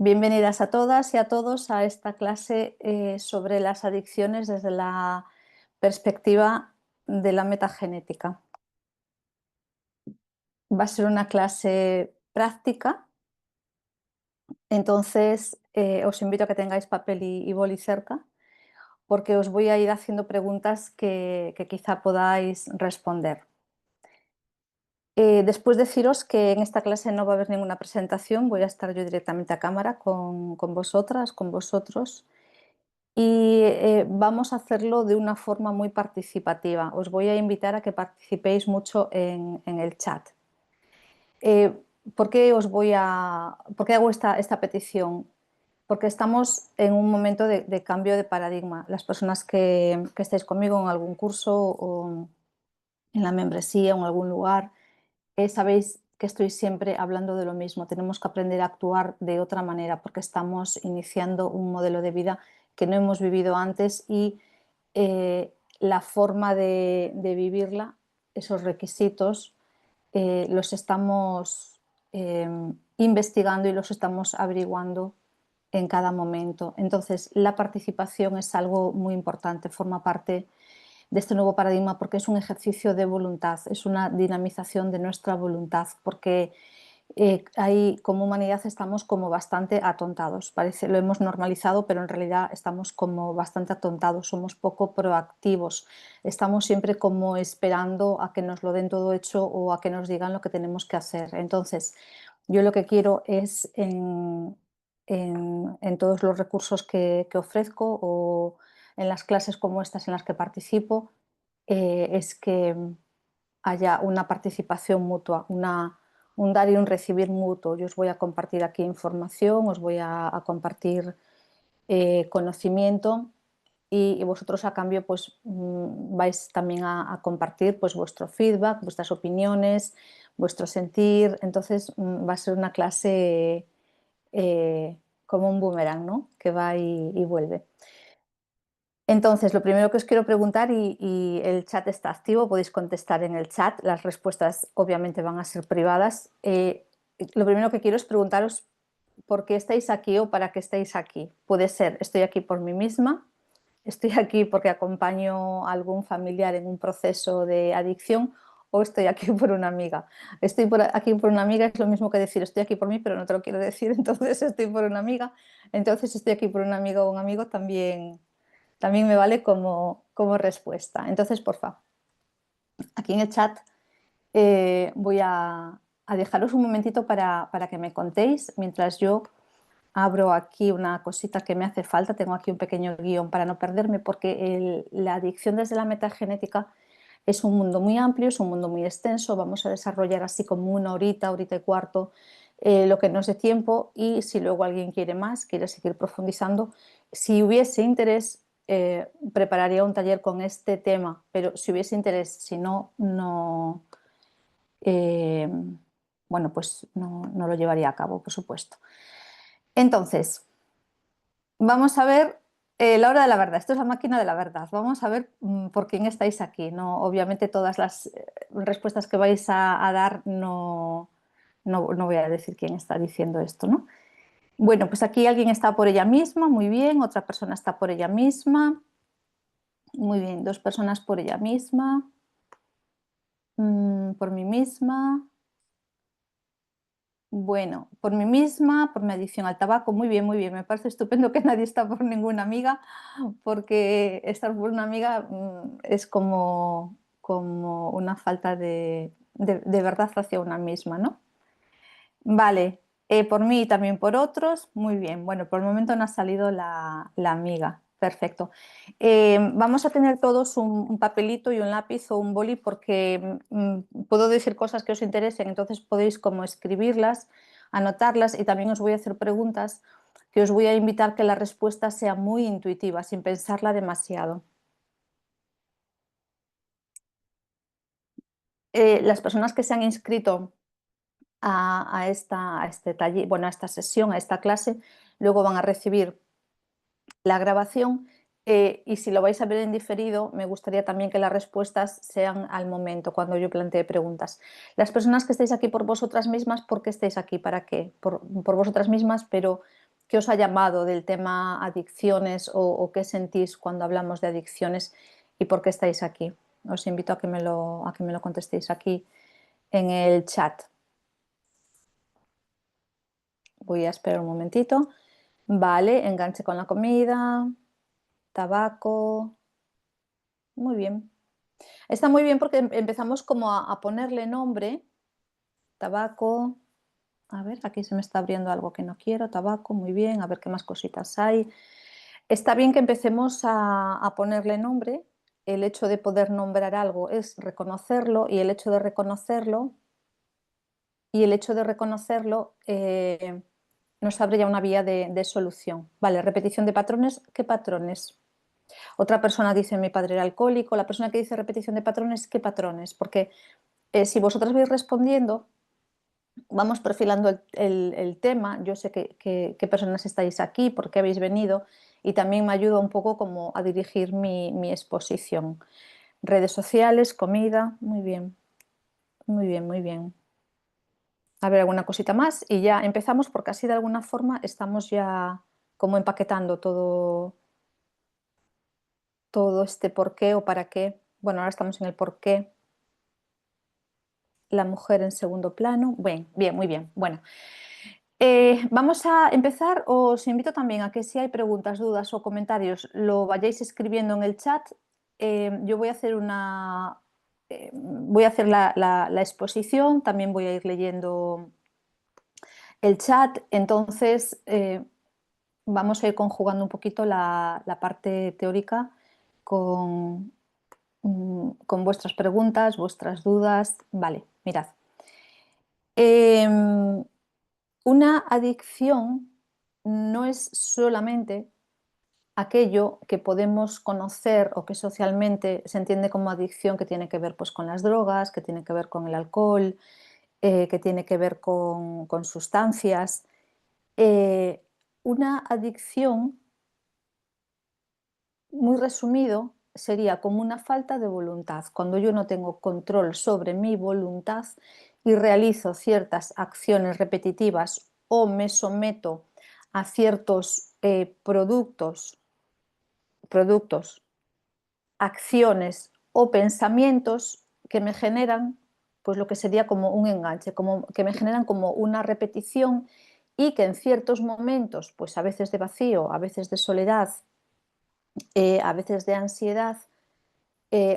Bienvenidas a todas y a todos a esta clase sobre las adicciones desde la perspectiva de la metagenética. Va a ser una clase práctica, entonces os invito a que tengáis papel y boli cerca porque os voy a ir haciendo preguntas que quizá podáis responder. Después deciros que en esta clase no va a haber ninguna presentación, voy a estar yo directamente a cámara con vosotras, con vosotros. Y vamos a hacerlo de una forma muy participativa. Os voy a invitar a que participéis mucho en el chat. Eh, ¿Por qué hago esta petición? Porque estamos en un momento de cambio de paradigma. Las personas que estáis conmigo en algún curso o en la membresía o en algún lugar, sabéis que estoy siempre hablando de lo mismo. Tenemos que aprender a actuar de otra manera porque estamos iniciando un modelo de vida que no hemos vivido antes y la forma de vivirla, esos requisitos, los estamos investigando y los estamos averiguando en cada momento. Entonces, la participación es algo muy importante, forma parte de este nuevo paradigma porque es un ejercicio de voluntad, es una dinamización de nuestra voluntad, porque ahí como humanidad estamos como bastante atontados, parece, lo hemos normalizado, pero en realidad estamos como bastante atontados, somos poco proactivos, estamos siempre como esperando a que nos lo den todo hecho o a que nos digan lo que tenemos que hacer. Entonces, yo lo que quiero es en todos los recursos que ofrezco o en las clases como estas en las que participo, es que haya una participación mutua, un dar y un recibir mutuo. Yo os voy a compartir aquí información, os voy a compartir conocimiento y vosotros a cambio pues vais también a compartir pues vuestro feedback, vuestras opiniones, vuestro sentir. Entonces va a ser una clase como un boomerang, ¿no? Que va y vuelve. Entonces, lo primero que os quiero preguntar, y el chat está activo, podéis contestar en el chat, las respuestas obviamente van a ser privadas. Lo primero que quiero es preguntaros por qué estáis aquí o para qué estáis aquí. Puede ser, estoy aquí por mí misma, estoy aquí porque acompaño a algún familiar en un proceso de adicción o estoy aquí por una amiga. Aquí por una amiga es lo mismo que decir estoy aquí por mí, pero no te lo quiero decir, entonces estoy por una amiga. Entonces estoy aquí por una amiga o un amigo también me vale como respuesta. Entonces, por favor, aquí en el chat voy a dejaros un momentito para que me contéis mientras yo abro aquí una cosita que me hace falta. Tengo aquí un pequeño guión para no perderme porque la adicción desde la metagenética es un mundo muy amplio, es un mundo muy extenso. Vamos a desarrollar así como una horita, horita y cuarto, lo que nos dé tiempo, y si luego alguien quiere más, quiere seguir profundizando, si hubiese interés, prepararía un taller con este tema, pero si hubiese interés, si no, no, eh, bueno, pues no lo llevaría a cabo, por supuesto. Entonces, vamos a ver la hora de la verdad. Esto es la máquina de la verdad. Vamos a ver por quién estáis aquí. No, obviamente todas las respuestas que vais a dar no voy a decir quién está diciendo esto, ¿no? Bueno, pues aquí alguien está por ella misma, muy bien. Otra persona está por ella misma. Muy bien, dos personas por ella misma. Por mí misma. Bueno, por mí misma, por mi adicción al tabaco, muy bien, muy bien. Me parece estupendo que nadie está por ninguna amiga, porque estar por una amiga es como una falta de verdad hacia una misma, ¿no? Vale, por mí y también por otros, muy bien. Bueno, por el momento no ha salido la amiga. Perfecto. Vamos a tener todos un papelito y un lápiz o un boli porque puedo decir cosas que os interesen, entonces podéis como escribirlas, anotarlas, y también os voy a hacer preguntas que os voy a invitar que la respuesta sea muy intuitiva, sin pensarla demasiado. Las personas que se han inscrito a este taller, bueno, a esta sesión, a esta clase, luego van a recibir la grabación, y si lo vais a ver en diferido, me gustaría también que las respuestas sean al momento, cuando yo plantee preguntas. Las personas que estáis aquí por vosotras mismas, ¿por qué estáis aquí? ¿Para qué? Por vosotras mismas, pero qué os ha llamado del tema adicciones o qué sentís cuando hablamos de adicciones y por qué estáis aquí. Os invito a que me lo contestéis aquí en el chat. Voy a esperar un momentito. Vale, enganche con la comida, tabaco. Muy bien. Está muy bien porque empezamos como a ponerle nombre. Tabaco. A ver, aquí se me está abriendo algo que no quiero. Tabaco, muy bien. A ver qué más cositas hay. Está bien que empecemos a ponerle nombre. El hecho de poder nombrar algo es reconocerlo y el hecho de reconocerlo nos abre ya una vía de solución. Vale, repetición de patrones. ¿Qué patrones? Otra persona dice mi padre era alcohólico. La persona que dice repetición de patrones, ¿qué patrones? Porque si vosotras vais respondiendo, vamos perfilando el tema. Yo sé qué personas estáis aquí, por qué habéis venido y también me ayuda un poco como a dirigir mi exposición. Redes sociales, comida, muy bien, muy bien, muy bien. A ver, alguna cosita más y ya empezamos porque así de alguna forma estamos ya como empaquetando todo este por qué o para qué. Bueno, ahora estamos en el por qué. La mujer en segundo plano. Bien, bien, muy bien. Bueno, vamos a empezar. Os invito también a que si hay preguntas, dudas o comentarios, lo vayáis escribiendo en el chat. Yo voy a hacer voy a hacer la exposición, también voy a ir leyendo el chat. Entonces, vamos a ir conjugando un poquito la parte teórica con, con vuestras preguntas, vuestras dudas. Vale, mirad. Una adicción no es solamente aquello que podemos conocer o que socialmente se entiende como adicción, que tiene que ver pues, con las drogas, que tiene que ver con el alcohol, que tiene que ver con sustancias. Una adicción, muy resumido, sería como una falta de voluntad. Cuando yo no tengo control sobre mi voluntad y realizo ciertas acciones repetitivas o me someto a ciertos productos, acciones o pensamientos que me generan, pues lo que sería como un enganche, como que me generan como una repetición y que en ciertos momentos, pues a veces de vacío, a veces de soledad, a veces de ansiedad,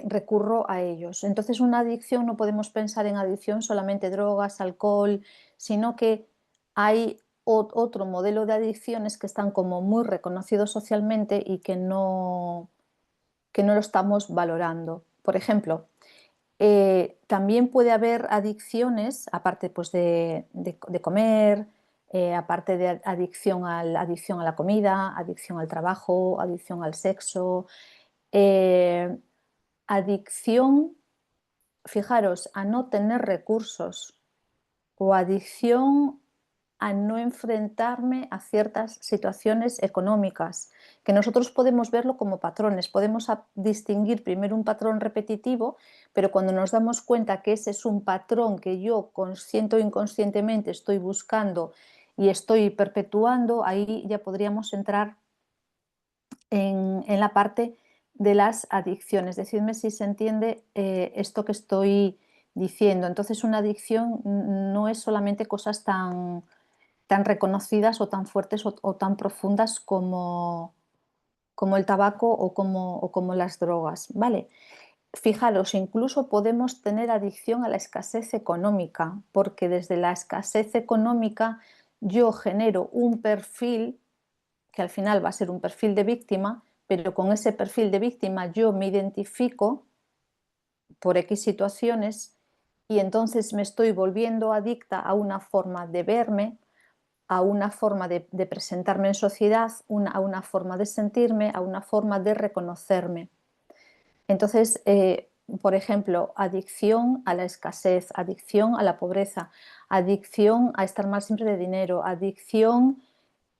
recurro a ellos. Entonces, una adicción no podemos pensar en adicción solamente drogas, alcohol, sino que hay otro modelo de adicciones que están como muy reconocidos socialmente y que no lo estamos valorando. Por ejemplo, también puede haber adicciones, aparte pues, de comer, aparte de adicción a la comida, adicción al trabajo, adicción al sexo, eh, adicción, fijaros, a no tener recursos o adicción a no enfrentarme a ciertas situaciones económicas, que nosotros podemos verlo como patrones, podemos distinguir primero un patrón repetitivo, pero cuando nos damos cuenta que ese es un patrón que yo consciente o inconscientemente estoy buscando y estoy perpetuando, ahí ya podríamos entrar en la parte de las adicciones. Decidme si se entiende esto que estoy diciendo. Entonces, una adicción no es solamente cosas tan reconocidas o tan fuertes o tan profundas como el tabaco o como las drogas, ¿vale? Fijaros, incluso podemos tener adicción a la escasez económica, porque desde la escasez económica yo genero un perfil que al final va a ser un perfil de víctima, pero con ese perfil de víctima yo me identifico por X situaciones y entonces me estoy volviendo adicta a una forma de verme, a una forma de presentarme en sociedad, a una forma de sentirme, a una forma de reconocerme. Entonces, por ejemplo, adicción a la escasez, adicción a la pobreza, adicción a estar mal siempre de dinero, adicción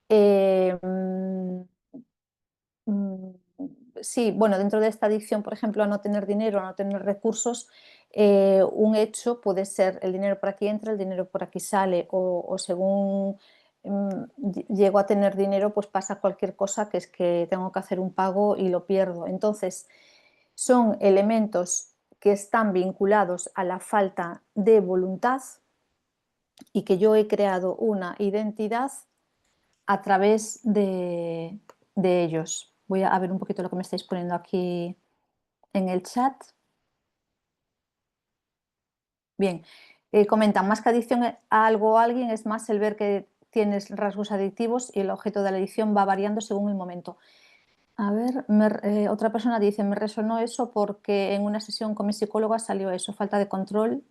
eh, Mm, sí, bueno, dentro de esta adicción, por ejemplo, a no tener dinero, a no tener recursos, un hecho puede ser el dinero por aquí entra, el dinero por aquí sale, o según llego a tener dinero, pues pasa cualquier cosa, que es que tengo que hacer un pago y lo pierdo. Entonces, son elementos que están vinculados a la falta de voluntad y que yo he creado una identidad a través de ellos. Voy a ver un poquito lo que me estáis poniendo aquí en el chat. Bien, comentan, más que adicción a algo o alguien, es más el ver que tienes rasgos adictivos y el objeto de la adicción va variando según el momento. A ver, otra persona dice, me resonó eso porque en una sesión con mi psicóloga salió eso, falta de control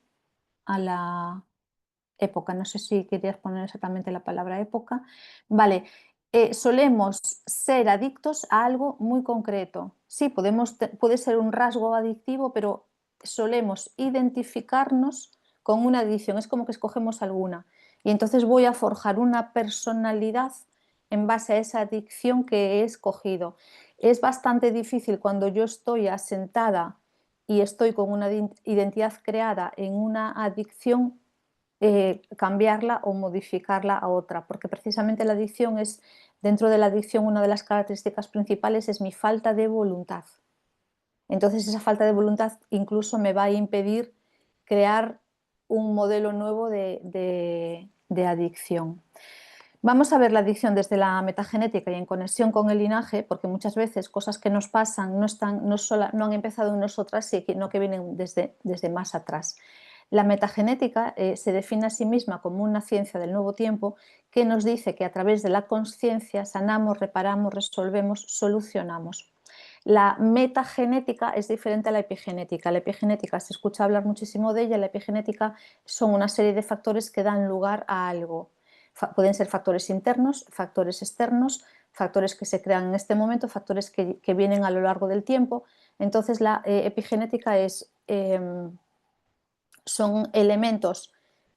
a la época. No sé si querías poner exactamente la palabra época. Vale, solemos ser adictos a algo muy concreto. Sí, puede ser un rasgo adictivo, pero solemos identificarnos con una adicción. Es como que escogemos alguna. Y entonces voy a forjar una personalidad en base a esa adicción que he escogido. Es bastante difícil cuando yo estoy asentada y estoy con una identidad creada en una adicción, cambiarla o modificarla a otra, porque precisamente la adicción es, dentro de la adicción, una de las características principales es mi falta de voluntad. Entonces esa falta de voluntad incluso me va a impedir crear un modelo nuevo de adicción. Vamos a ver la adicción desde la metagenética y en conexión con el linaje, porque muchas veces cosas que nos pasan no han empezado en nosotras, sino que vienen desde más atrás. La metagenética se define a sí misma como una ciencia del nuevo tiempo que nos dice que a través de la conciencia sanamos, reparamos, resolvemos, solucionamos. La metagenética es diferente a la epigenética. La epigenética se escucha hablar muchísimo de ella. La epigenética son una serie de factores que dan lugar a algo. Pueden ser factores internos, factores externos, factores que se crean en este momento, factores que vienen a lo largo del tiempo. Entonces la epigenética son elementos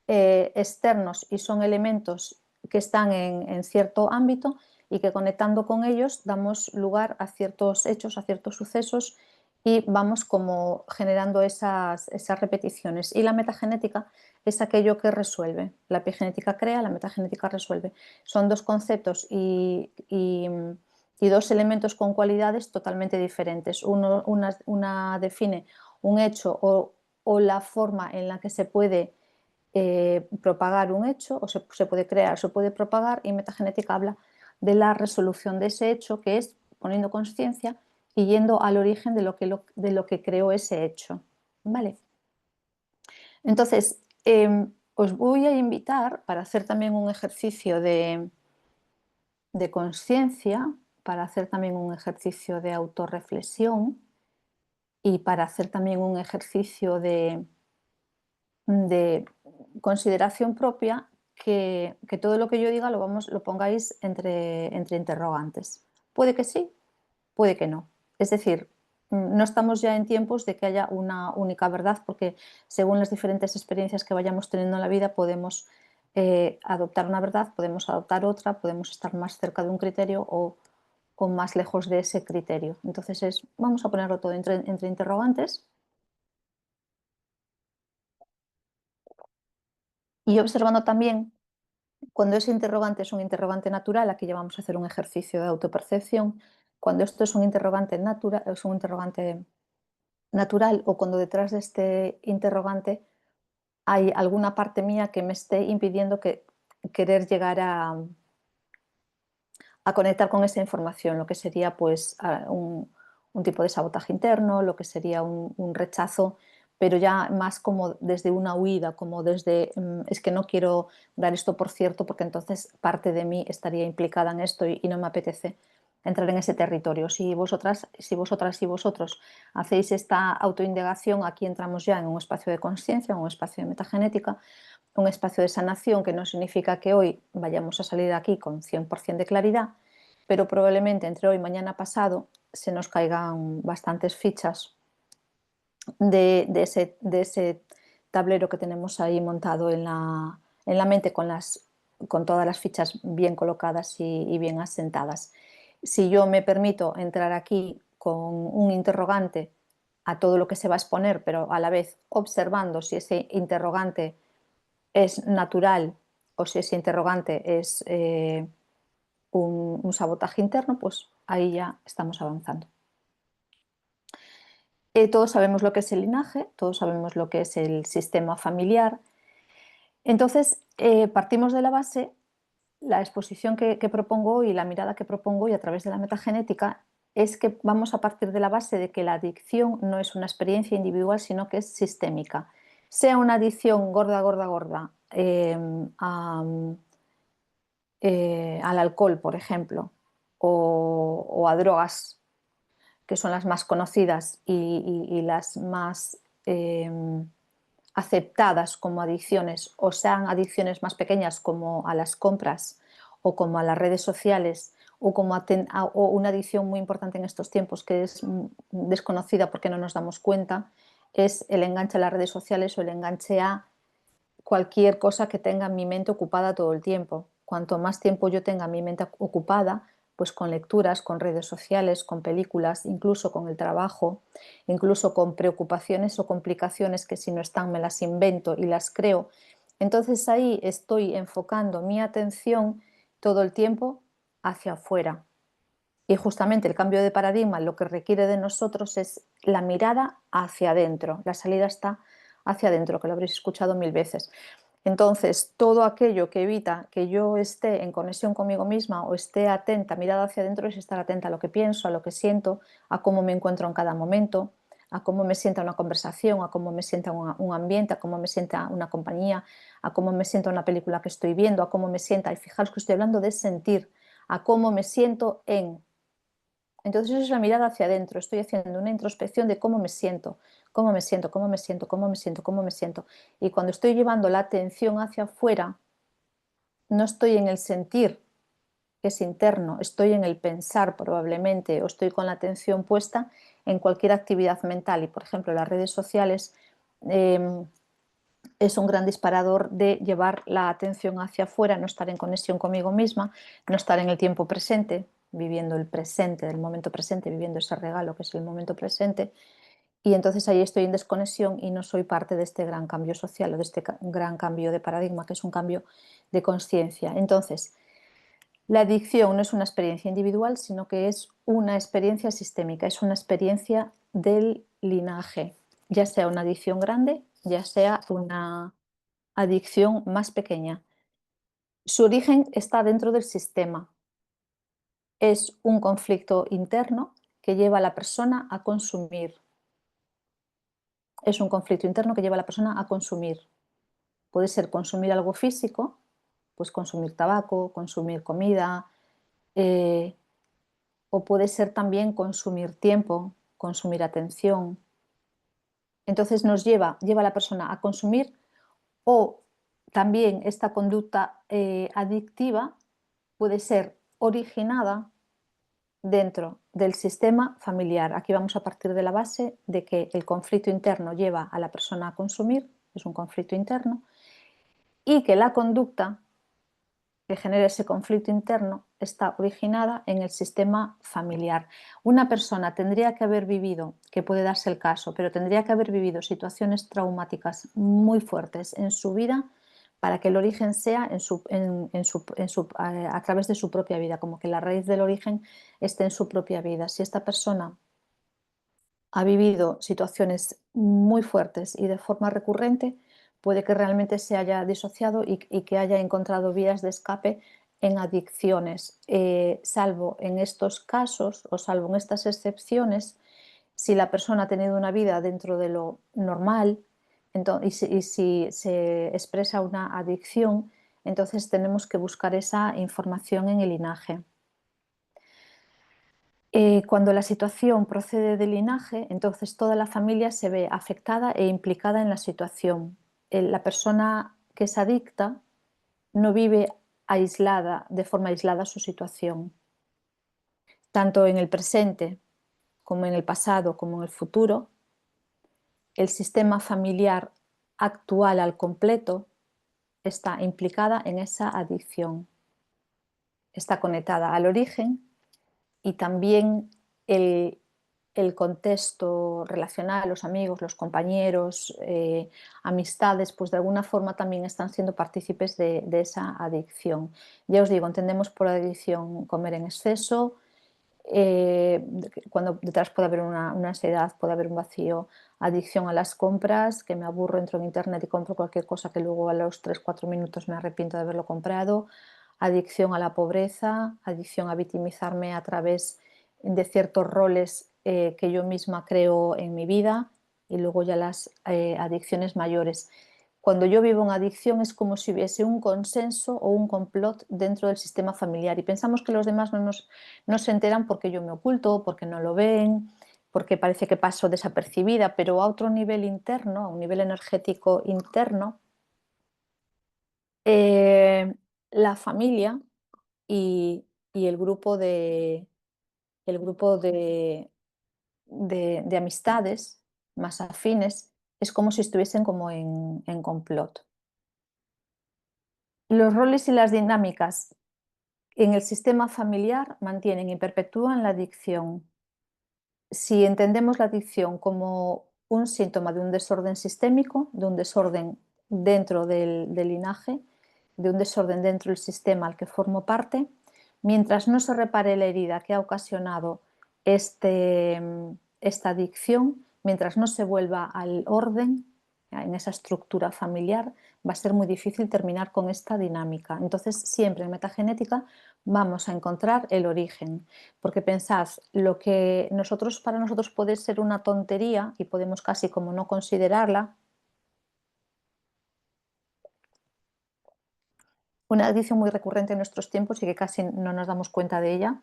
externos y son elementos que están en cierto ámbito y que conectando con ellos damos lugar a ciertos hechos, a ciertos sucesos y vamos como generando esas repeticiones. Y la metagenética es aquello que resuelve. La epigenética crea, la metagenética resuelve. Son dos conceptos y dos elementos con cualidades totalmente diferentes. Una define un hecho o la forma en la que se puede propagar un hecho, o se puede crear, se puede propagar, y metagenética habla de la resolución de ese hecho, que es poniendo conciencia y yendo al origen de lo que creó ese hecho. ¿Vale? Entonces, os voy a invitar para hacer también un ejercicio de conciencia, para hacer también un ejercicio de autorreflexión y para hacer también un ejercicio de consideración propia, que todo lo que yo diga lo pongáis entre interrogantes. Puede que sí, puede que no. Es decir, no estamos ya en tiempos de que haya una única verdad, porque según las diferentes experiencias que vayamos teniendo en la vida podemos adoptar una verdad, podemos adoptar otra, podemos estar más cerca de un criterio o más lejos de ese criterio. Entonces vamos a ponerlo todo entre interrogantes y observando también cuando ese interrogante es un interrogante natural. Aquí ya vamos a hacer un ejercicio de autopercepción. Cuando esto es un interrogante natural, o cuando detrás de este interrogante hay alguna parte mía que me esté impidiendo querer llegar a conectar con esa información, lo que sería pues un tipo de sabotaje interno, lo que sería un rechazo, pero ya más como desde una huida, como desde es que no quiero dar esto por cierto porque entonces parte de mí estaría implicada en esto y no me apetece entrar en ese territorio. Si vosotras y vosotros hacéis esta autoindagación, aquí entramos ya en un espacio de conciencia, en un espacio de metagenética, un espacio de sanación, que no significa que hoy vayamos a salir de aquí con 100% de claridad, pero probablemente entre hoy, mañana, pasado se nos caigan bastantes fichas de ese tablero que tenemos ahí montado en la mente con todas las fichas bien colocadas y bien asentadas. Si yo me permito entrar aquí con un interrogante a todo lo que se va a exponer, pero a la vez observando si ese interrogante es natural o si ese interrogante es un sabotaje interno, pues ahí ya estamos avanzando. Todos sabemos lo que es el linaje, todos sabemos lo que es el sistema familiar. Entonces, partimos de la base, la exposición que propongo hoy, la mirada que propongo hoy a través de la metagenética, es que vamos a partir de la base de que la adicción no es una experiencia individual, sino que es sistémica. Sea una adicción gorda, gorda, gorda al alcohol, por ejemplo, o a drogas, que son las más conocidas y las más aceptadas como adicciones, o sean adicciones más pequeñas como a las compras o como a las redes sociales, o como o una adicción muy importante en estos tiempos que es desconocida porque no nos damos cuenta, es el enganche a las redes sociales o el enganche a cualquier cosa que tenga mi mente ocupada todo el tiempo. Cuanto más tiempo yo tenga mi mente ocupada, pues con lecturas, con redes sociales, con películas, incluso con el trabajo, incluso con preocupaciones o complicaciones que si no están me las invento y las creo. Entonces ahí estoy enfocando mi atención todo el tiempo hacia afuera. Y justamente el cambio de paradigma lo que requiere de nosotros es la mirada hacia adentro. La salida está hacia adentro, que lo habréis escuchado mil veces. Entonces, todo aquello que evita que yo esté en conexión conmigo misma o esté atenta, mirada hacia adentro, es estar atenta a lo que pienso, a lo que siento, a cómo me encuentro en cada momento, a cómo me sienta una conversación, a cómo me sienta un ambiente, a cómo me sienta una compañía, a cómo me sienta una película que estoy viendo, a cómo me sienta, y fijaros que estoy hablando de sentir, a cómo me siento en. Entonces eso es la mirada hacia adentro, estoy haciendo una introspección de cómo me siento, cómo me siento, cómo me siento, cómo me siento, cómo me siento. Y cuando estoy llevando la atención hacia afuera, no estoy en el sentir, que es interno, estoy en el pensar probablemente, o estoy con la atención puesta en cualquier actividad mental. Y por ejemplo, las redes sociales es un gran disparador de llevar la atención hacia afuera, no estar en conexión conmigo misma, no estar en el tiempo presente, viviendo el presente, del momento presente, viviendo ese regalo que es el momento presente. Y entonces ahí estoy en desconexión y no soy parte de este gran cambio social o de este gran cambio de paradigma, que es un cambio de conciencia. Entonces, la adicción no es una experiencia individual, sino que es una experiencia sistémica, es una experiencia del linaje, ya sea una adicción grande, ya sea una adicción más pequeña. Su origen está dentro del sistema. Es un conflicto interno que lleva a la persona a consumir. Es un conflicto interno que lleva a la persona a consumir. Puede ser consumir algo físico, pues consumir tabaco, consumir comida, eh, o puede ser también consumir tiempo, consumir atención. Entonces lleva a la persona a consumir, o también esta conducta adictiva puede ser originada dentro del sistema familiar. Aquí vamos a partir de la base de que el conflicto interno lleva a la persona a consumir, es un conflicto interno, y que la conducta que genera ese conflicto interno está originada en el sistema familiar. Una persona tendría que haber vivido, que puede darse el caso, pero tendría que haber vivido situaciones traumáticas muy fuertes en su vida para que el origen sea a través de su propia vida, como que la raíz del origen esté en su propia vida. Si esta persona ha vivido situaciones muy fuertes y de forma recurrente, puede que realmente se haya disociado y que haya encontrado vías de escape en adicciones. Salvo en estos casos o salvo en estas excepciones, si la persona ha tenido una vida dentro de lo normal y si se expresa una adicción, entonces tenemos que buscar esa información en el linaje. Cuando la situación procede del linaje, entonces toda la familia se ve afectada e implicada en la situación. La persona que es adicta no vive aislada, de forma aislada su situación. Tanto en el presente como en el pasado como en el futuro, el sistema familiar actual al completo está implicada en esa adicción. Está conectada al origen y también el el contexto relacional, los amigos, los compañeros, amistades, pues de alguna forma también están siendo partícipes de esa adicción. Ya os digo, entendemos por adicción comer en exceso, cuando detrás puede haber una ansiedad, puede haber un vacío, adicción a las compras, que me aburro, entro en internet y compro cualquier cosa que luego a los 3 4 minutos me arrepiento de haberlo comprado, adicción a la pobreza, adicción a victimizarme a través de ciertos roles que yo misma creo en mi vida, y luego ya las adicciones mayores. Cuando yo vivo en adicción es como si hubiese un consenso o un complot dentro del sistema familiar y pensamos que los demás no se enteran porque yo me oculto, porque no lo ven, porque parece que paso desapercibida, pero a otro nivel interno, a un nivel energético interno, eh, la familia y, y el grupo de amistades más afines es como si estuviesen como en complot. Los roles y las dinámicas en el sistema familiar mantienen y perpetúan la adicción. Si entendemos la adicción como un síntoma de un desorden sistémico, de un desorden dentro del linaje, de un desorden dentro del sistema al que formo parte, mientras no se repare la herida que ha ocasionado esta adicción, mientras no se vuelva al orden en esa estructura familiar, va a ser muy difícil terminar con esta dinámica. Entonces, siempre en metagenética vamos a encontrar el origen. Porque pensad, lo que para nosotros puede ser una tontería y podemos casi como no considerarla, una adicción muy recurrente en nuestros tiempos y que casi no nos damos cuenta de ella,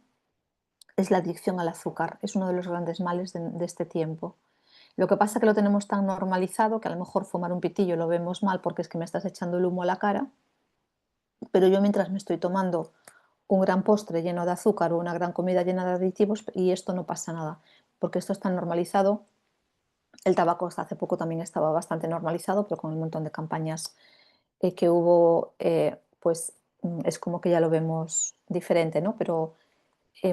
es la adicción al azúcar. Es uno de los grandes males de este tiempo. Lo que pasa es que lo tenemos tan normalizado que a lo mejor fumar un pitillo lo vemos mal porque es que me estás echando el humo a la cara, pero yo mientras me estoy tomando un gran postre lleno de azúcar o una gran comida llena de aditivos y esto no pasa nada, porque esto está normalizado. El tabaco hasta hace poco también estaba bastante normalizado, pero con el montón de campañas que hubo, pues es como que ya lo vemos diferente, ¿no? Pero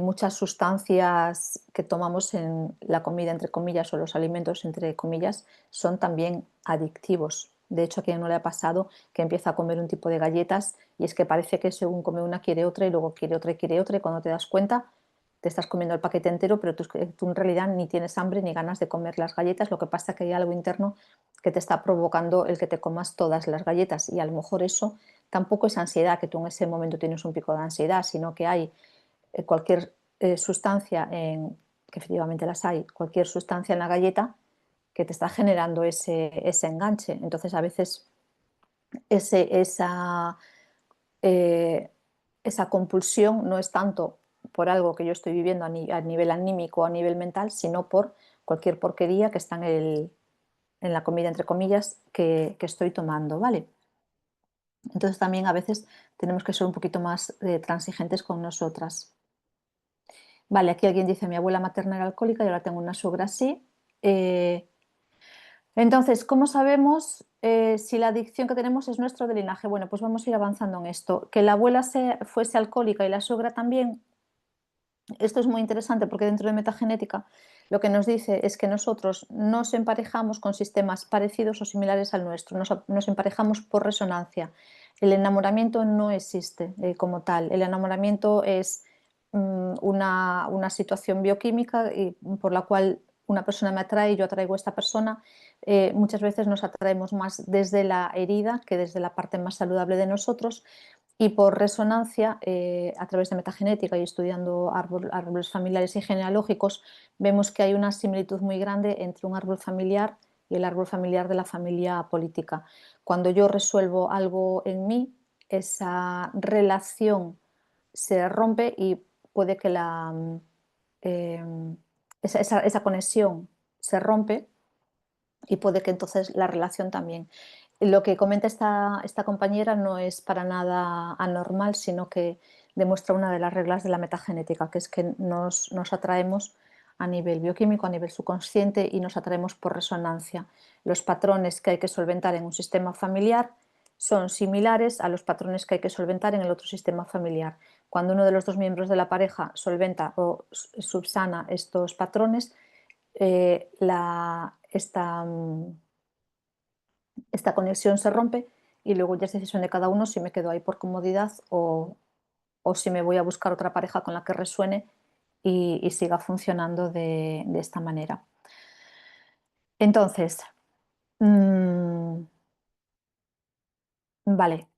muchas sustancias que tomamos en la comida, entre comillas, o los alimentos, entre comillas, son también adictivos. De hecho, a quien no le ha pasado que empieza a comer un tipo de galletas y es que parece que según come una quiere otra y luego quiere otra y quiere otra y cuando te das cuenta te estás comiendo el paquete entero, pero tú en realidad ni tienes hambre ni ganas de comer las galletas, lo que pasa es que hay algo interno que te está provocando el que te comas todas las galletas y a lo mejor eso tampoco es ansiedad, que tú en ese momento tienes un pico de ansiedad, sino que hay cualquier sustancia, que efectivamente las hay, cualquier sustancia en la galleta que te está generando ese enganche. Entonces a veces ese, esa, eh, esa compulsión no es tanto por algo que yo estoy viviendo a nivel anímico o a nivel mental, sino por cualquier porquería que está en la comida, entre comillas, que estoy tomando, ¿vale? Entonces también a veces tenemos que ser un poquito más transigentes con nosotras. Vale, aquí alguien dice, mi abuela materna era alcohólica y ahora tengo una suegra así. Eh, entonces, ¿cómo sabemos si la adicción que tenemos es nuestro de linaje? Bueno, pues vamos a ir avanzando en esto. Que la abuela fuese alcohólica y la suegra también, esto es muy interesante porque dentro de metagenética lo que nos dice es que nosotros nos emparejamos con sistemas parecidos o similares al nuestro, nos emparejamos por resonancia. El enamoramiento no existe como tal, el enamoramiento es una situación bioquímica por la cual una persona me atrae y yo atraigo a esta persona. Muchas veces nos atraemos más desde la herida que desde la parte más saludable de nosotros y por resonancia, a través de metagenética y estudiando árboles familiares y genealógicos, vemos que hay una similitud muy grande entre un árbol familiar y el árbol familiar de la familia política. Cuando yo resuelvo algo en mí, esa relación se rompe y puede que eh, esa conexión se rompe y puede que entonces la relación también. Lo que comenta esta compañera no es para nada anormal, sino que demuestra una de las reglas de la metagenética, que es que nos atraemos a nivel bioquímico, a nivel subconsciente y nos atraemos por resonancia. Los patrones que hay que solventar en un sistema familiar son similares a los patrones que hay que solventar en el otro sistema familiar. Cuando uno de los dos miembros de la pareja solventa o subsana estos patrones, esta conexión se rompe y luego ya es decisión de cada uno si me quedo ahí por comodidad o si me voy a buscar otra pareja con la que resuene y siga funcionando de esta manera. Entonces, vale,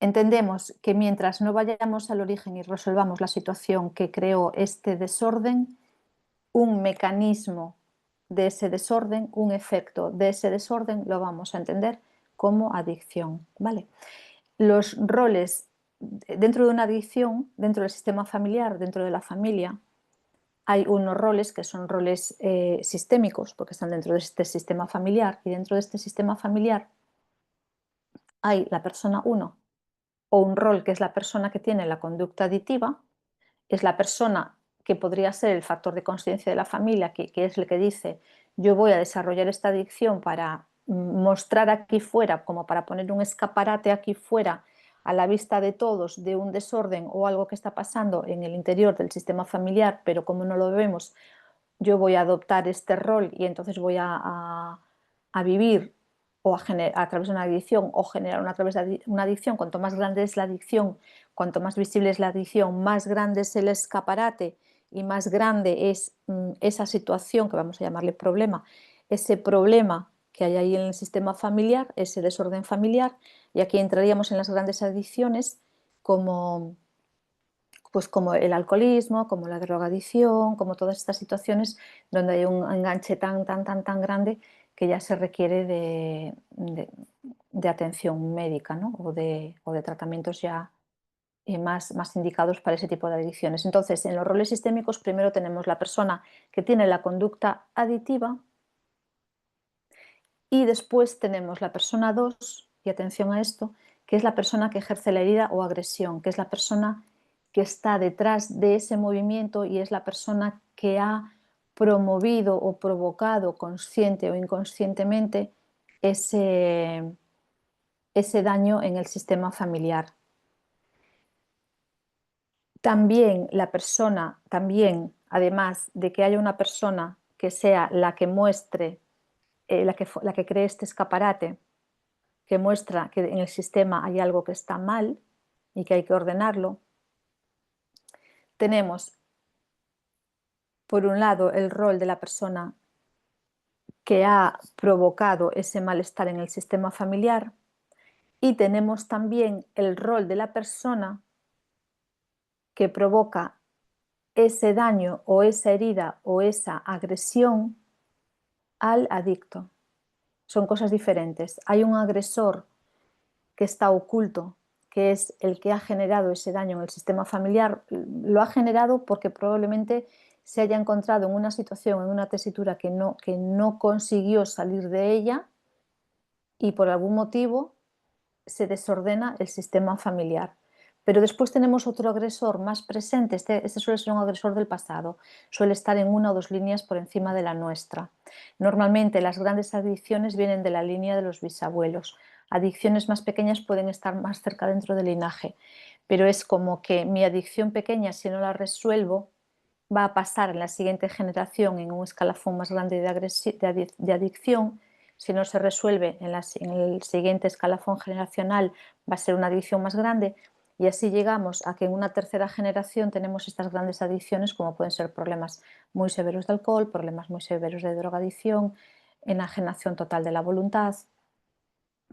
entendemos que mientras no vayamos al origen y resolvamos la situación que creó este desorden, un mecanismo de ese desorden, un efecto de ese desorden, lo vamos a entender como adicción, ¿vale? Los roles dentro de una adicción, dentro del sistema familiar, dentro de la familia, hay unos roles que son roles sistémicos, porque están dentro de este sistema familiar, y dentro de este sistema familiar hay la persona uno o un rol que es la persona que tiene la conducta aditiva, es la persona que podría ser el factor de conciencia de la familia, que es el que dice, yo voy a desarrollar esta adicción para mostrar aquí fuera, como para poner un escaparate aquí fuera a la vista de todos de un desorden o algo que está pasando en el interior del sistema familiar, pero como no lo vemos, yo voy a adoptar este rol y entonces voy a vivir o a través de una adicción o generar a través de una adicción. Cuanto más grande es la adicción, cuanto más visible es la adicción, más grande es el escaparate y más grande es esa situación que vamos a llamarle problema, ese problema que hay ahí en el sistema familiar, ese desorden familiar, y aquí entraríamos en las grandes adicciones como pues como el alcoholismo, como la drogadicción, como todas estas situaciones donde hay un enganche tan grande que ya se requiere de atención médica, ¿no? o de tratamientos ya más indicados para ese tipo de adicciones. Entonces, en los roles sistémicos primero tenemos la persona que tiene la conducta aditiva y después tenemos la persona 2 y atención a esto, que es la persona que ejerce la herida o agresión, que es la persona que está detrás de ese movimiento y es la persona que ha promovido o provocado consciente o inconscientemente ese daño en el sistema familiar. También la persona, también, además de que haya una persona que sea la que muestre, la que cree este escaparate, que muestra que en el sistema hay algo que está mal y que hay que ordenarlo. Tenemos, por un lado, el rol de la persona que ha provocado ese malestar en el sistema familiar y tenemos también el rol de la persona que provoca ese daño o esa herida o esa agresión al adicto. Son cosas diferentes. Hay un agresor que está oculto, que es el que ha generado ese daño en el sistema familiar. Lo ha generado porque probablemente se haya encontrado en una situación, en una tesitura que no consiguió salir de ella y por algún motivo se desordena el sistema familiar. Pero después tenemos otro agresor más presente, este suele ser un agresor del pasado, suele estar en una o dos líneas por encima de la nuestra. Normalmente las grandes adicciones vienen de la línea de los bisabuelos. Adicciones más pequeñas pueden estar más cerca dentro del linaje, pero es como que mi adicción pequeña, si no la resuelvo, va a pasar en la siguiente generación en un escalafón más grande de adicción. Si no se resuelve en el siguiente escalafón generacional, va a ser una adicción más grande y así llegamos a que en una tercera generación tenemos estas grandes adicciones como pueden ser problemas muy severos de alcohol, problemas muy severos de drogadicción, enajenación total de la voluntad.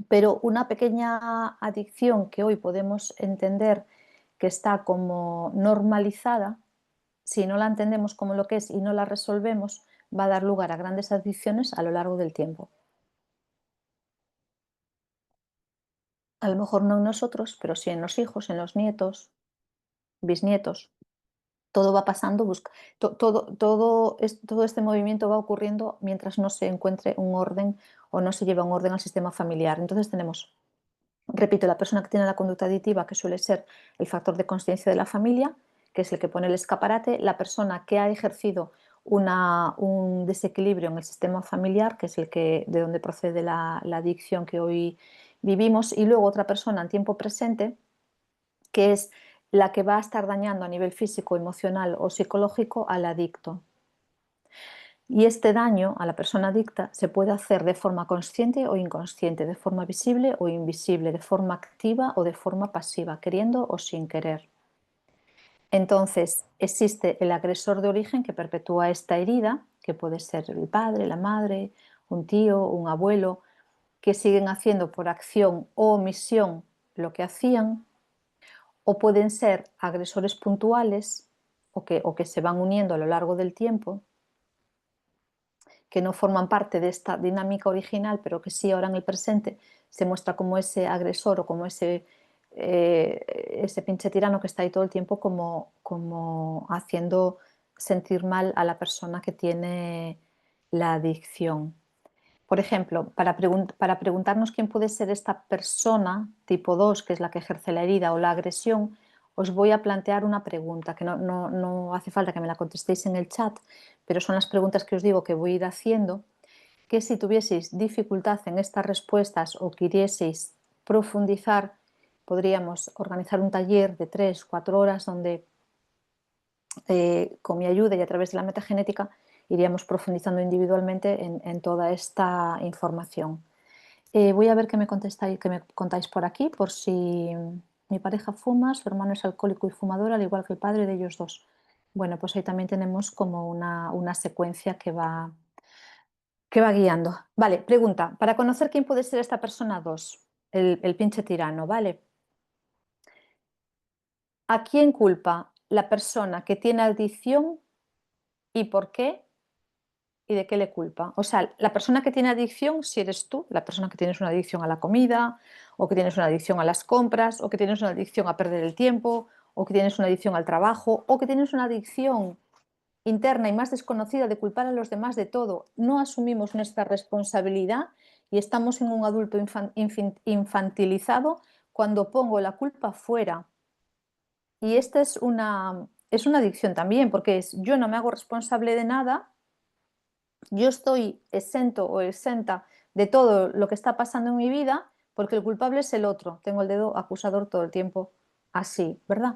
Pero una pequeña adicción que hoy podemos entender que está como normalizada, si no la entendemos como lo que es y no la resolvemos, va a dar lugar a grandes adicciones a lo largo del tiempo. A lo mejor no en nosotros, pero sí en los hijos, en los nietos, bisnietos. Todo va pasando, todo este movimiento va ocurriendo mientras no se encuentre un orden o no se lleva un orden al sistema familiar. Entonces tenemos, repito, la persona que tiene la conducta aditiva, que suele ser el factor de conciencia de la familia, que es el que pone el escaparate, la persona que ha ejercido un desequilibrio en el sistema familiar, que es de donde procede la adicción que hoy vivimos, y luego otra persona en tiempo presente, que es la que va a estar dañando a nivel físico, emocional o psicológico al adicto. Y este daño a la persona adicta se puede hacer de forma consciente o inconsciente, de forma visible o invisible, de forma activa o de forma pasiva, queriendo o sin querer. Entonces, existe el agresor de origen que perpetúa esta herida, que puede ser el padre, la madre, un tío, un abuelo, que siguen haciendo por acción o omisión lo que hacían, o pueden ser agresores puntuales o que se van uniendo a lo largo del tiempo, que no forman parte de esta dinámica original, pero que sí ahora en el presente se muestra como ese agresor o como ese pinche tirano que está ahí todo el tiempo como haciendo sentir mal a la persona que tiene la adicción. Por ejemplo, para preguntarnos quién puede ser esta persona tipo 2, que es la que ejerce la herida o la agresión, os voy a plantear una pregunta, que no hace falta que me la contestéis en el chat, pero son las preguntas que os digo que voy a ir haciendo, que si tuvieseis dificultad en estas respuestas o quisieseis profundizar, podríamos organizar un taller de 3-4 horas donde con mi ayuda y a través de la metagenética iríamos profundizando individualmente en toda esta información. Voy a ver qué me contestáis, qué me contáis por aquí, por si mi pareja fuma, su hermano es alcohólico y fumador, al igual que el padre de ellos dos. Bueno, pues ahí también tenemos como una secuencia que va guiando. Vale, pregunta, para conocer quién puede ser esta persona 2, el pinche tirano, ¿vale? ¿A quién culpa la persona que tiene adicción y por qué? ¿Y de qué le culpa? O sea, la persona que tiene adicción, si eres tú, la persona que tienes una adicción a la comida, o que tienes una adicción a las compras, o que tienes una adicción a perder el tiempo, o que tienes una adicción al trabajo, o que tienes una adicción interna y más desconocida de culpar a los demás de todo. No asumimos nuestra responsabilidad y estamos en un adulto infantilizado cuando pongo la culpa fuera. Y esta es una adicción también, porque es yo no me hago responsable de nada, yo estoy exento o exenta de todo lo que está pasando en mi vida porque el culpable es el otro. Tengo el dedo acusador todo el tiempo así, ¿verdad?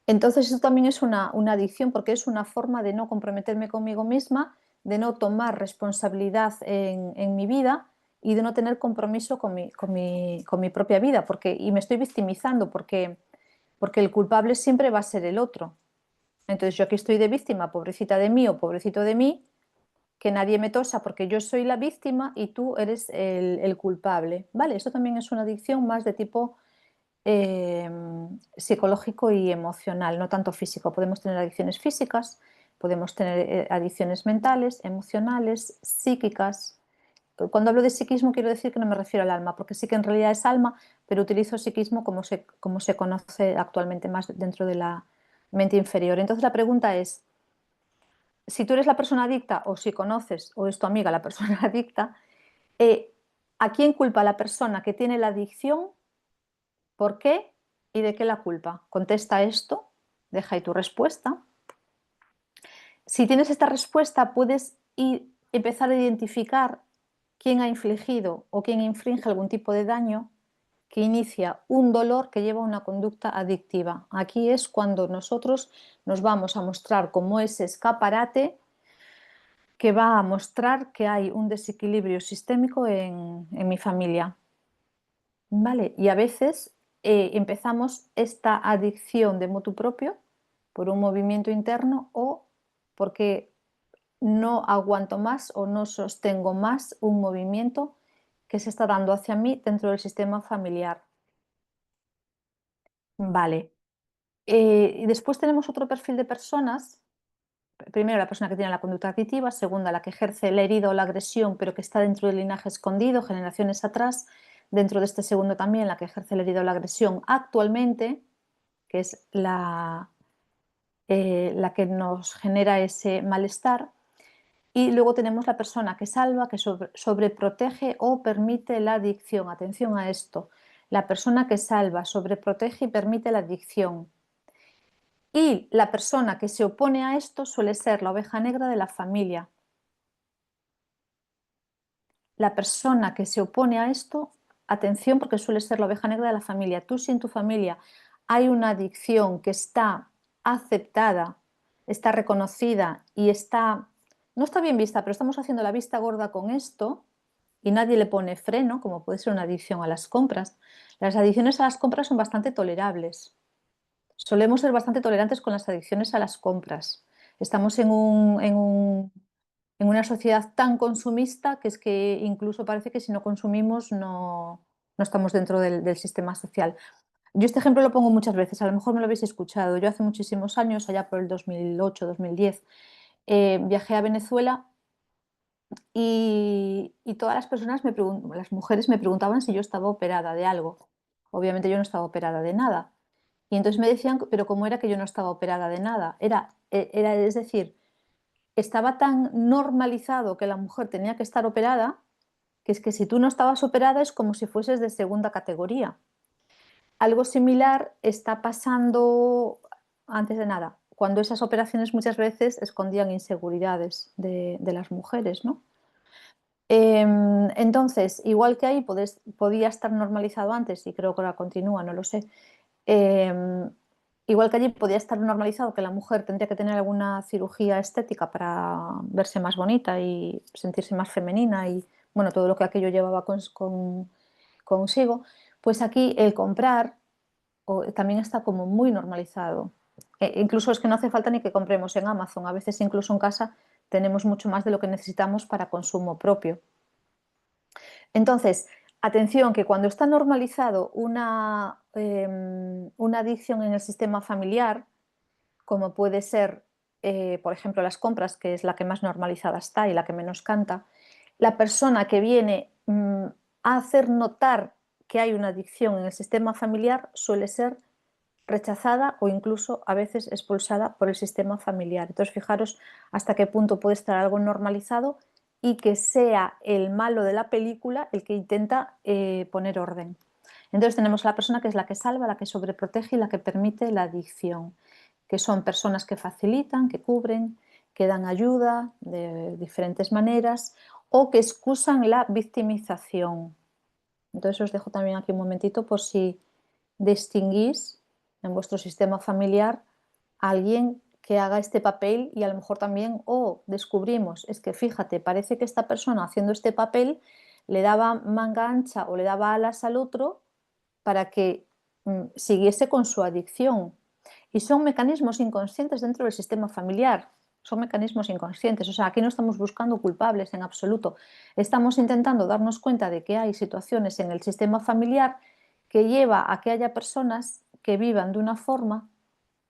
Entonces eso también es una adicción porque es una forma de no comprometerme conmigo misma, de no tomar responsabilidad en mi vida y de no tener compromiso con mi propia vida. Y me estoy victimizando porque el culpable siempre va a ser el otro. Entonces yo aquí estoy de víctima, pobrecita de mí o pobrecito de mí, que nadie me tosa porque yo soy la víctima y tú eres el culpable. Vale, eso también es una adicción más de tipo eh, psicológico y emocional, no tanto físico. Podemos tener adicciones físicas, podemos tener adicciones mentales, emocionales, psíquicas. Cuando hablo de psiquismo quiero decir que no me refiero al alma, porque sí que en realidad es alma, pero utilizo psiquismo como se conoce actualmente más dentro de la mente inferior. Entonces la pregunta es, si tú eres la persona adicta o si conoces o es tu amiga la persona adicta, ¿a quién culpa la persona que tiene la adicción? ¿Por qué? ¿Y de qué la culpa? Contesta esto, deja ahí tu respuesta. Si tienes esta respuesta, puedes empezar a identificar quién ha infligido o quién infringe algún tipo de daño que inicia un dolor que lleva a una conducta adictiva. Aquí es cuando nosotros nos vamos a mostrar como ese escaparate que va a mostrar que hay un desequilibrio sistémico en mi familia. ¿Vale? Y a veces empezamos esta adicción de motu propio por un movimiento interno o porque no aguanto más o no sostengo más un movimiento que se está dando hacia mí dentro del sistema familiar. Vale. Y después tenemos otro perfil de personas. Primero, la persona que tiene la conducta adictiva. Segunda, la que ejerce la herida o la agresión, pero que está dentro del linaje escondido, generaciones atrás. Dentro de este segundo también, la que ejerce la herida o la agresión actualmente, que es la que nos genera ese malestar. Y luego tenemos la persona que salva, que sobreprotege o permite la adicción. Atención a esto. La persona que salva, sobreprotege y permite la adicción. Y la persona que se opone a esto suele ser la oveja negra de la familia. La persona que se opone a esto, atención porque suele ser la oveja negra de la familia. Tú, si en tu familia hay una adicción que está aceptada, está reconocida y está no está bien vista, pero estamos haciendo la vista gorda con esto y nadie le pone freno, como puede ser una adicción a las compras. Las adicciones a las compras son bastante tolerables. Solemos ser bastante tolerantes con las adicciones a las compras. Estamos en una sociedad tan consumista que es que incluso parece que si no consumimos no estamos dentro del sistema social. Yo este ejemplo lo pongo muchas veces, a lo mejor me lo habéis escuchado. Yo hace muchísimos años, allá por el 2008, 2010, viajé a Venezuela y todas las personas las mujeres me preguntaban si yo estaba operada de algo. Obviamente yo no estaba operada de nada. Y entonces me decían, pero ¿cómo era que yo no estaba operada de nada? Es decir, estaba tan normalizado que la mujer tenía que estar operada, que es que si tú no estabas operada es como si fueses de segunda categoría. Algo similar está pasando, antes de nada, cuando esas operaciones muchas veces escondían inseguridades de las mujeres, ¿no? Entonces, igual que ahí podía estar normalizado antes, y creo que ahora continúa, no lo sé, em, igual que allí podía estar normalizado que la mujer tendría que tener alguna cirugía estética para verse más bonita y sentirse más femenina y, bueno, todo lo que aquello llevaba consigo, pues aquí el comprar también está como muy normalizado. Incluso es que no hace falta ni que compremos en Amazon, a veces incluso en casa tenemos mucho más de lo que necesitamos para consumo propio. Entonces, atención, que cuando está normalizado una adicción en el sistema familiar, como puede ser, por ejemplo, las compras, que es la que más normalizada está y la que menos canta, la persona que viene a hacer notar que hay una adicción en el sistema familiar suele ser rechazada o incluso a veces expulsada por el sistema familiar. Entonces, fijaros hasta qué punto puede estar algo normalizado y que sea el malo de la película el que intenta poner orden. Entonces tenemos a la persona que es la que salva, la que sobreprotege y la que permite la adicción, que son personas que facilitan, que cubren, que dan ayuda de diferentes maneras o que excusan la victimización. Entonces os dejo también aquí un momentito por si distinguís en vuestro sistema familiar a alguien que haga este papel y a lo mejor también, descubrimos, es que fíjate, parece que esta persona haciendo este papel le daba manga ancha o le daba alas al otro para que siguiese con su adicción. Y son mecanismos inconscientes dentro del sistema familiar. Son mecanismos inconscientes. O sea, aquí no estamos buscando culpables en absoluto. Estamos intentando darnos cuenta de que hay situaciones en el sistema familiar que lleva a que haya personas que vivan de una forma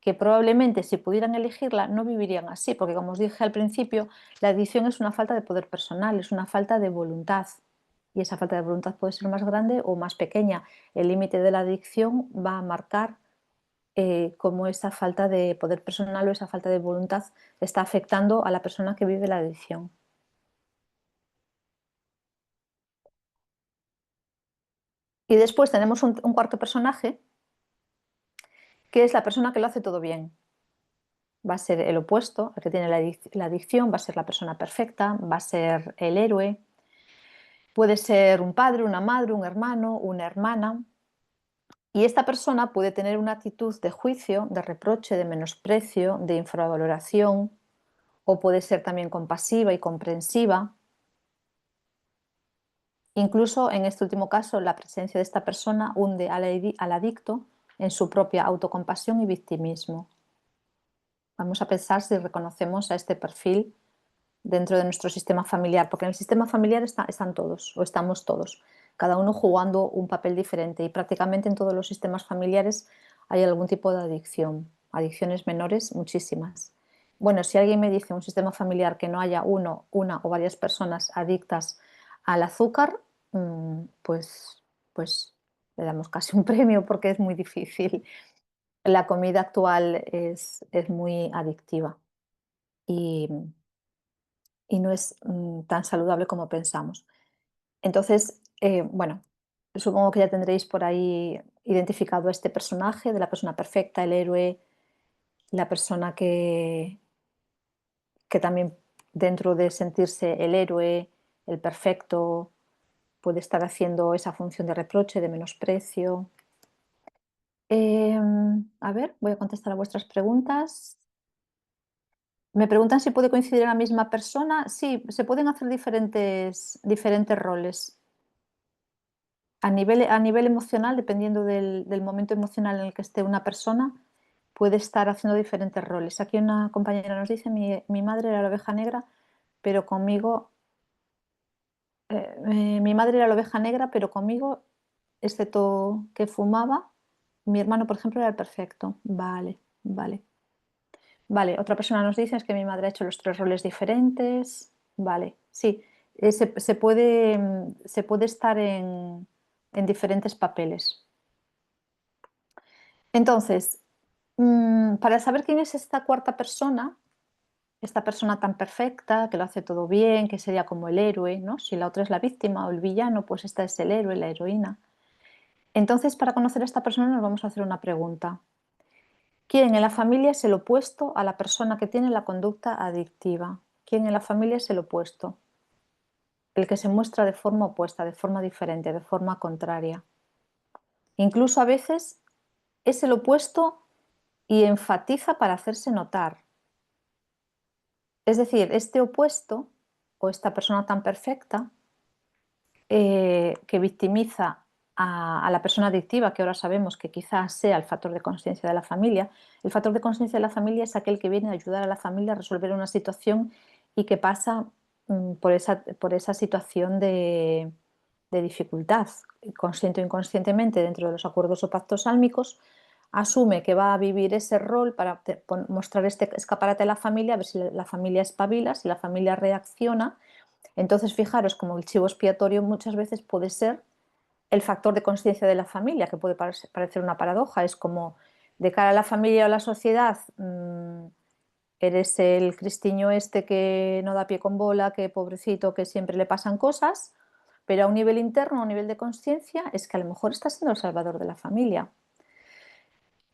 que probablemente si pudieran elegirla no vivirían así, porque como os dije al principio, la adicción es una falta de poder personal, es una falta de voluntad. Y esa falta de voluntad puede ser más grande o más pequeña. El límite de la adicción va a marcar cómo esa falta de poder personal o esa falta de voluntad está afectando a la persona que vive la adicción. Y después tenemos un cuarto personaje, que es la persona que lo hace todo bien. Va a ser el opuesto, el que tiene la adicción, va a ser la persona perfecta, va a ser el héroe. Puede ser un padre, una madre, un hermano, una hermana. Y esta persona puede tener una actitud de juicio, de reproche, de menosprecio, de infravaloración, o puede ser también compasiva y comprensiva. Incluso en este último caso, la presencia de esta persona hunde al adicto en su propia autocompasión y victimismo. Vamos a pensar si reconocemos a este perfil dentro de nuestro sistema familiar, porque en el sistema familiar están todos o estamos todos, cada uno jugando un papel diferente y prácticamente en todos los sistemas familiares hay algún tipo de adicción, adicciones menores, muchísimas. Bueno, si alguien me dice un sistema familiar que no haya uno, una o varias personas adictas al azúcar, pues le damos casi un premio porque es muy difícil. La comida actual es muy adictiva y, y no es tan saludable como pensamos. Entonces, bueno, supongo que ya tendréis por ahí identificado a este personaje de la persona perfecta, el héroe, la persona que también dentro de sentirse el héroe, el perfecto, puede estar haciendo esa función de reproche, de menosprecio. A ver, voy a contestar a vuestras preguntas. Me preguntan si puede coincidir en la misma persona. Sí, se pueden hacer diferentes roles. A nivel emocional, dependiendo del momento emocional en el que esté una persona, puede estar haciendo diferentes roles. Aquí una compañera nos dice, mi madre era la oveja negra, pero conmigo, mi madre era la oveja negra, pero conmigo, excepto que fumaba, mi hermano, por ejemplo, era el perfecto. Vale, vale. Vale, otra persona nos dice es que mi madre ha hecho los tres roles diferentes. Vale, sí, se puede estar en diferentes papeles. Entonces, para saber quién es esta persona tan perfecta, que lo hace todo bien, que sería como el héroe, ¿no? Si la otra es la víctima o el villano, pues esta es el héroe, la heroína. Entonces, para conocer a esta persona nos vamos a hacer una pregunta. ¿Quién en la familia es el opuesto a la persona que tiene la conducta adictiva? ¿Quién en la familia es el opuesto? El que se muestra de forma opuesta, de forma diferente, de forma contraria. Incluso a veces es el opuesto y enfatiza para hacerse notar. Es decir, este opuesto o esta persona tan perfecta que victimiza a la persona adictiva, que ahora sabemos que quizás sea el factor de conciencia de la familia. El factor de conciencia de la familia es aquel que viene a ayudar a la familia a resolver una situación y que pasa por esa situación de dificultad, consciente o inconscientemente, dentro de los acuerdos o pactos sálmicos, asume que va a vivir ese rol para mostrar este escaparate a la familia, a ver si la familia espabila, si la familia reacciona. Entonces, fijaros como el chivo expiatorio muchas veces puede ser el factor de conciencia de la familia, que puede parecer una paradoja. Es como de cara a la familia o a la sociedad, eres el cristiño este que no da pie con bola, que pobrecito, que siempre le pasan cosas, pero a un nivel interno, a un nivel de conciencia, es que a lo mejor está siendo el salvador de la familia.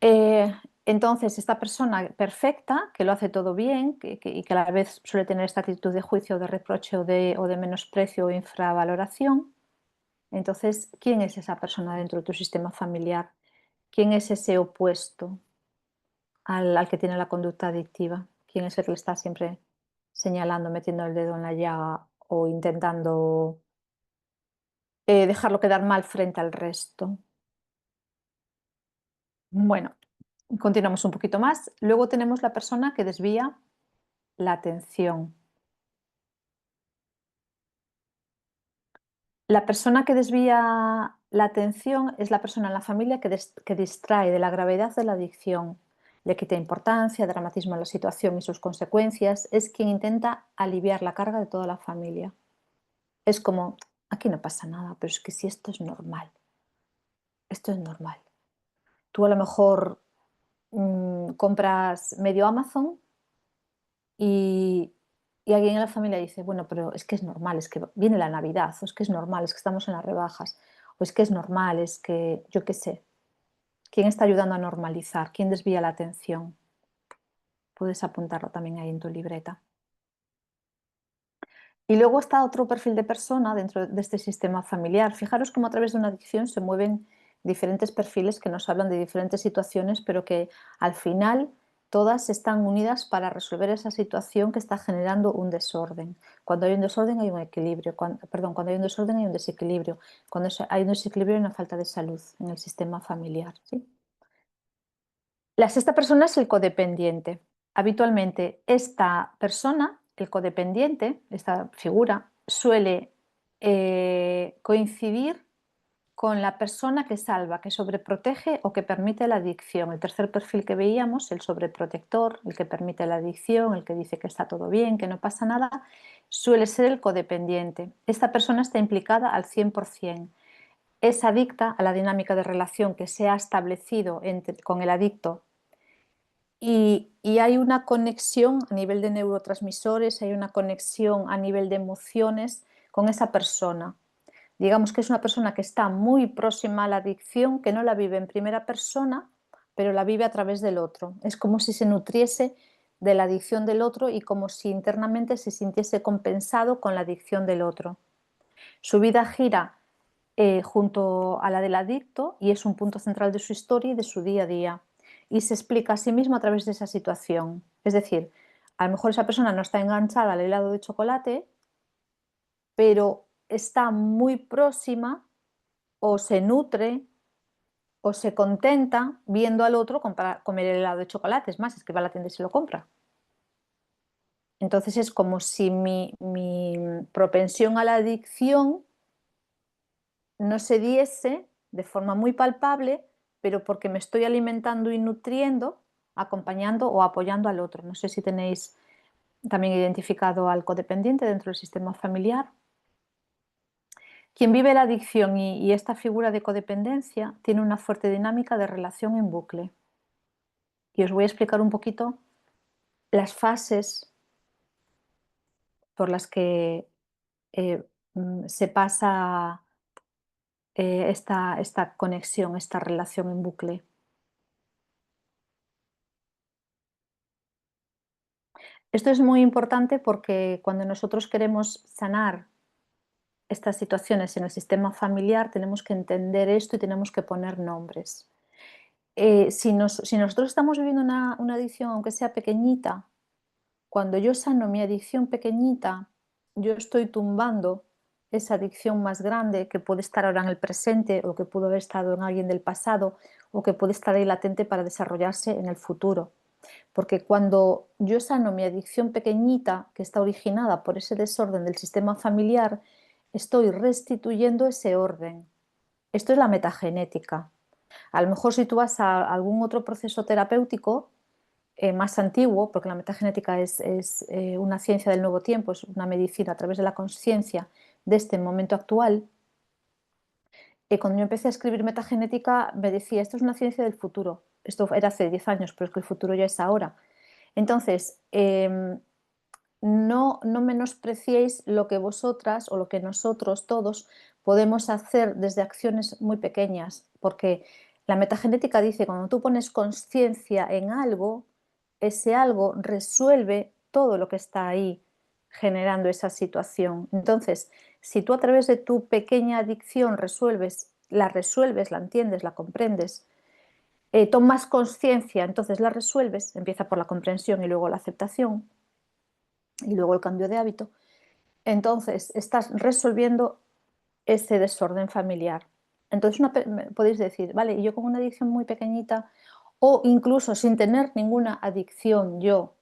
Eh, entonces, esta persona perfecta, que lo hace todo bien y que a la vez suele tener esta actitud de juicio, de reproche o de menosprecio o infravaloración, entonces, ¿quién es esa persona dentro de tu sistema familiar? ¿Quién es ese opuesto al que tiene la conducta adictiva? ¿Quién es el que le está siempre señalando, metiendo el dedo en la llaga o intentando dejarlo quedar mal frente al resto? Bueno, continuamos un poquito más. Luego tenemos la persona que desvía la atención. La persona que desvía la atención es la persona en la familia que distrae de la gravedad de la adicción, le quita importancia, dramatismo a la situación y sus consecuencias, es quien intenta aliviar la carga de toda la familia. Es como, aquí no pasa nada, pero es que si esto es normal. Tú a lo mejor compras medio Amazon y, y alguien en la familia dice, bueno, pero es que es normal, es que viene la Navidad, o es que es normal, es que estamos en las rebajas, o es que es normal, es que yo qué sé. ¿Quién está ayudando a normalizar? ¿Quién desvía la atención? Puedes apuntarlo también ahí en tu libreta. Y luego está otro perfil de persona dentro de este sistema familiar. Fijaros cómo a través de una adicción se mueven diferentes perfiles que nos hablan de diferentes situaciones, pero que al final todas están unidas para resolver esa situación que está generando un desorden. Cuando hay un desorden hay un equilibrio, cuando hay un desorden hay un desequilibrio, cuando hay un desequilibrio hay una falta de salud en el sistema familiar, ¿sí? La sexta persona es el codependiente. Habitualmente esta persona, el codependiente, esta figura, suele coincidir con la persona que salva, que sobreprotege o que permite la adicción. El tercer perfil que veíamos, el sobreprotector, el que permite la adicción, el que dice que está todo bien, que no pasa nada, suele ser el codependiente. Esta persona está implicada al 100%. Es adicta a la dinámica de relación que se ha establecido con el adicto y hay una conexión a nivel de neurotransmisores, hay una conexión a nivel de emociones con esa persona. Digamos que es una persona que está muy próxima a la adicción, que no la vive en primera persona, pero la vive a través del otro. Es como si se nutriese de la adicción del otro y como si internamente se sintiese compensado con la adicción del otro. Su vida gira junto a la del adicto y es un punto central de su historia y de su día a día. Y se explica a sí mismo a través de esa situación. Es decir, a lo mejor esa persona no está enganchada al helado de chocolate, pero está muy próxima o se nutre o se contenta viendo al otro comer el helado de chocolate. Es más, es que va a la tienda y se lo compra. Entonces es como si mi propensión a la adicción no se diese de forma muy palpable, pero porque me estoy alimentando y nutriendo, acompañando o apoyando al otro. No sé si tenéis también identificado al codependiente dentro del sistema familiar. Quien vive la adicción y esta figura de codependencia tiene una fuerte dinámica de relación en bucle. Y os voy a explicar un poquito las fases por las que se pasa esta conexión, esta relación en bucle. Esto es muy importante porque cuando nosotros queremos sanar estas situaciones en el sistema familiar, tenemos que entender esto y tenemos que poner nombres. Si nosotros estamos viviendo una adicción, aunque sea pequeñita, cuando yo sano mi adicción pequeñita, yo estoy tumbando esa adicción más grande que puede estar ahora en el presente o que pudo haber estado en alguien del pasado o que puede estar ahí latente para desarrollarse en el futuro. Porque cuando yo sano mi adicción pequeñita, que está originada por ese desorden del sistema familiar, estoy restituyendo ese orden. Esto es la metagenética. A lo mejor si tú vas a algún otro proceso terapéutico más antiguo, porque la metagenética es una ciencia del nuevo tiempo, es una medicina a través de la conciencia de este momento actual, cuando yo empecé a escribir metagenética me decía, esto es una ciencia del futuro. Esto era hace 10 años, pero es que el futuro ya es ahora. Entonces, no menospreciéis lo que vosotras o lo que nosotros todos podemos hacer desde acciones muy pequeñas, porque la metagenética dice, cuando tú pones conciencia en algo, ese algo resuelve todo lo que está ahí generando esa situación. Entonces, si tú a través de tu pequeña adicción la resuelves, la entiendes, la comprendes, tomas conciencia, entonces la resuelves, empieza por la comprensión y luego la aceptación y luego el cambio de hábito, entonces estás resolviendo ese desorden familiar. Entonces podéis decir, vale, y yo con una adicción muy pequeñita o incluso sin tener ninguna adicción yo,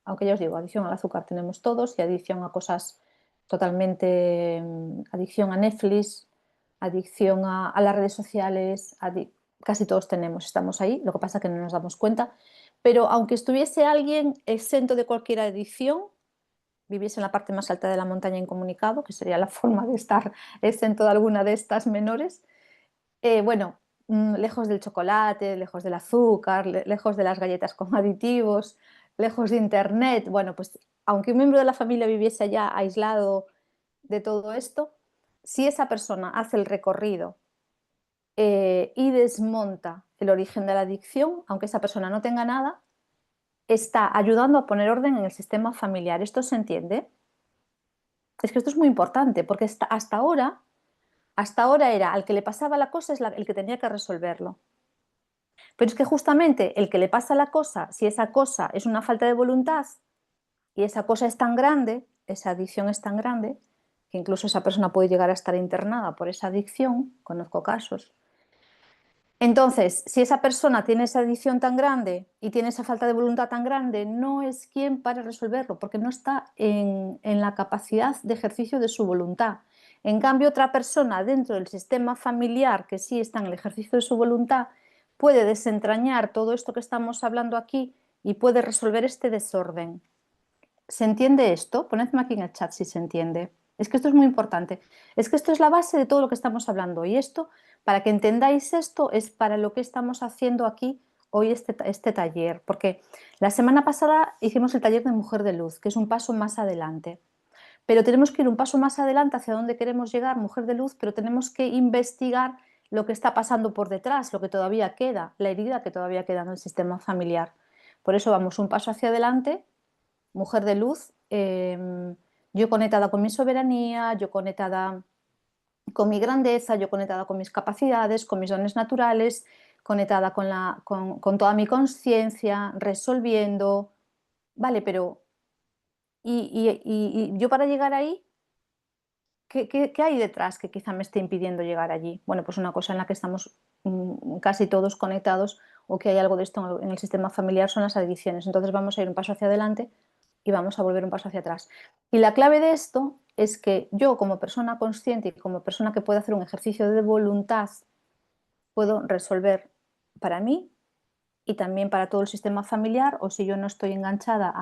aunque ya os digo, adicción al azúcar tenemos todos y adicción a cosas totalmente, adicción a Netflix, adicción a las redes sociales, casi todos tenemos, estamos ahí, lo que pasa es que no nos damos cuenta, pero aunque estuviese alguien exento de cualquier adicción, viviese en la parte más alta de la montaña incomunicado, que sería la forma de estar exento de alguna de estas menores, bueno, lejos del chocolate, lejos del azúcar, lejos de las galletas con aditivos, lejos de internet, bueno, pues aunque un miembro de la familia viviese ya aislado de todo esto, si esa persona hace el recorrido y desmonta el origen de la adicción, aunque esa persona no tenga nada, está ayudando a poner orden en el sistema familiar. ¿Esto se entiende? Es que esto es muy importante, porque hasta ahora era al que le pasaba la cosa es el que tenía que resolverlo. Pero es que justamente el que le pasa la cosa, si esa cosa es una falta de voluntad y esa cosa es tan grande, esa adicción es tan grande, que incluso esa persona puede llegar a estar internada por esa adicción, conozco casos. Entonces, si esa persona tiene esa adicción tan grande y tiene esa falta de voluntad tan grande, no es quien para resolverlo, porque no está en la capacidad de ejercicio de su voluntad. En cambio, otra persona dentro del sistema familiar que sí está en el ejercicio de su voluntad puede desentrañar todo esto que estamos hablando aquí y puede resolver este desorden. ¿Se entiende esto? Ponedme aquí en el chat si se entiende. Es que esto es muy importante. Es que esto es la base de todo lo que estamos hablando. Y esto, para que entendáis esto, es para lo que estamos haciendo aquí hoy este taller. Porque la semana pasada hicimos el taller de Mujer de Luz, que es un paso más adelante. Pero tenemos que ir un paso más adelante hacia donde queremos llegar, Mujer de Luz, pero tenemos que investigar lo que está pasando por detrás, lo que todavía queda, la herida que todavía queda en el sistema familiar. Por eso vamos un paso hacia adelante, Mujer de Luz, yo conectada con mi soberanía, yo conectada con mi grandeza, yo conectada con mis capacidades, con mis dones naturales, conectada con toda mi conciencia, resolviendo. Vale, pero Y yo para llegar ahí, ¿qué hay detrás que quizá me esté impidiendo llegar allí? Bueno, pues una cosa en la que estamos casi todos conectados o que hay algo de esto en el sistema familiar son las adicciones. Entonces vamos a ir un paso hacia adelante y vamos a volver un paso hacia atrás. Y la clave de esto es que yo como persona consciente y como persona que puede hacer un ejercicio de voluntad, puedo resolver para mí y también para todo el sistema familiar, o si yo no estoy enganchada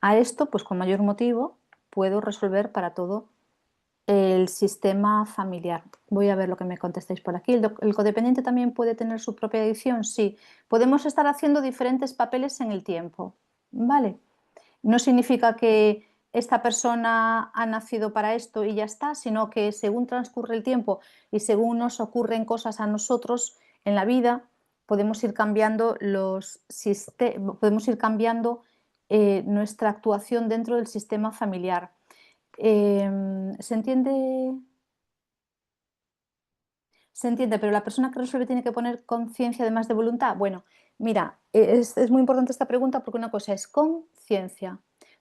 a esto, pues con mayor motivo puedo resolver para todo el sistema familiar. Voy a ver lo que me contestáis por aquí. ¿El codependiente también puede tener su propia adicción? Sí. Podemos estar haciendo diferentes papeles en el tiempo, ¿vale? No significa que esta persona ha nacido para esto y ya está, sino que según transcurre el tiempo y según nos ocurren cosas a nosotros en la vida, podemos ir cambiando podemos ir cambiando nuestra actuación dentro del sistema familiar. ¿Se entiende? Se entiende, pero la persona que resuelve tiene que poner conciencia además de voluntad. Bueno, mira, es muy importante esta pregunta porque una cosa es conciencia.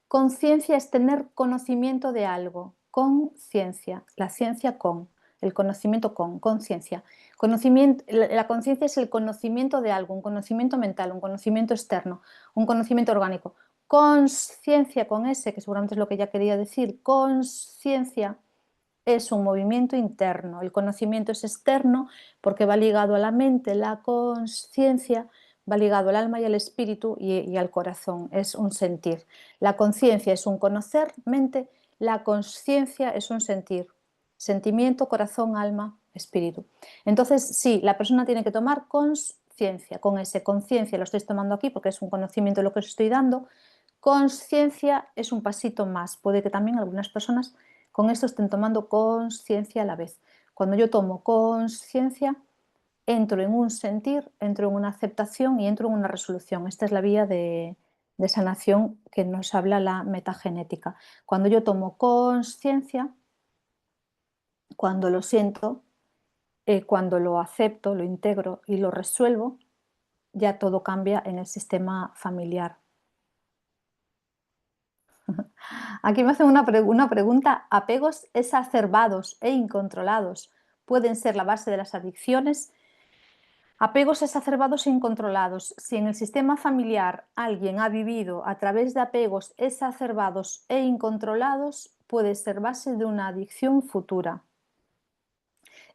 Conciencia es tener conocimiento de algo. Conciencia. La ciencia con. El conocimiento con. Conciencia. La conciencia es el conocimiento de algo, un conocimiento mental, un conocimiento externo, un conocimiento orgánico. Conciencia con ese, que seguramente es lo que ya quería decir. Conciencia es un movimiento interno. El conocimiento es externo porque va ligado a la mente, la conciencia va ligado al alma y al espíritu y al corazón, es un sentir. La conciencia es un conocer, mente, la conciencia es un sentir, sentimiento, corazón, alma, espíritu. Entonces, sí, la persona tiene que tomar conciencia, con ese conciencia lo estoy tomando aquí porque es un conocimiento de lo que os estoy dando. Conciencia es un pasito más, puede que también algunas personas con esto estén tomando conciencia a la vez. Cuando yo tomo conciencia, entro en un sentir, entro en una aceptación y entro en una resolución. Esta es la vía de sanación que nos habla la metagenética. Cuando yo tomo conciencia, cuando lo siento, cuando lo acepto, lo integro y lo resuelvo, ya todo cambia en el sistema familiar. Aquí me hacen una pregunta. ¿Apegos exacerbados e incontrolados pueden ser la base de las adicciones? Apegos exacerbados e incontrolados. Si en el sistema familiar alguien ha vivido a través de apegos exacerbados e incontrolados, puede ser base de una adicción futura.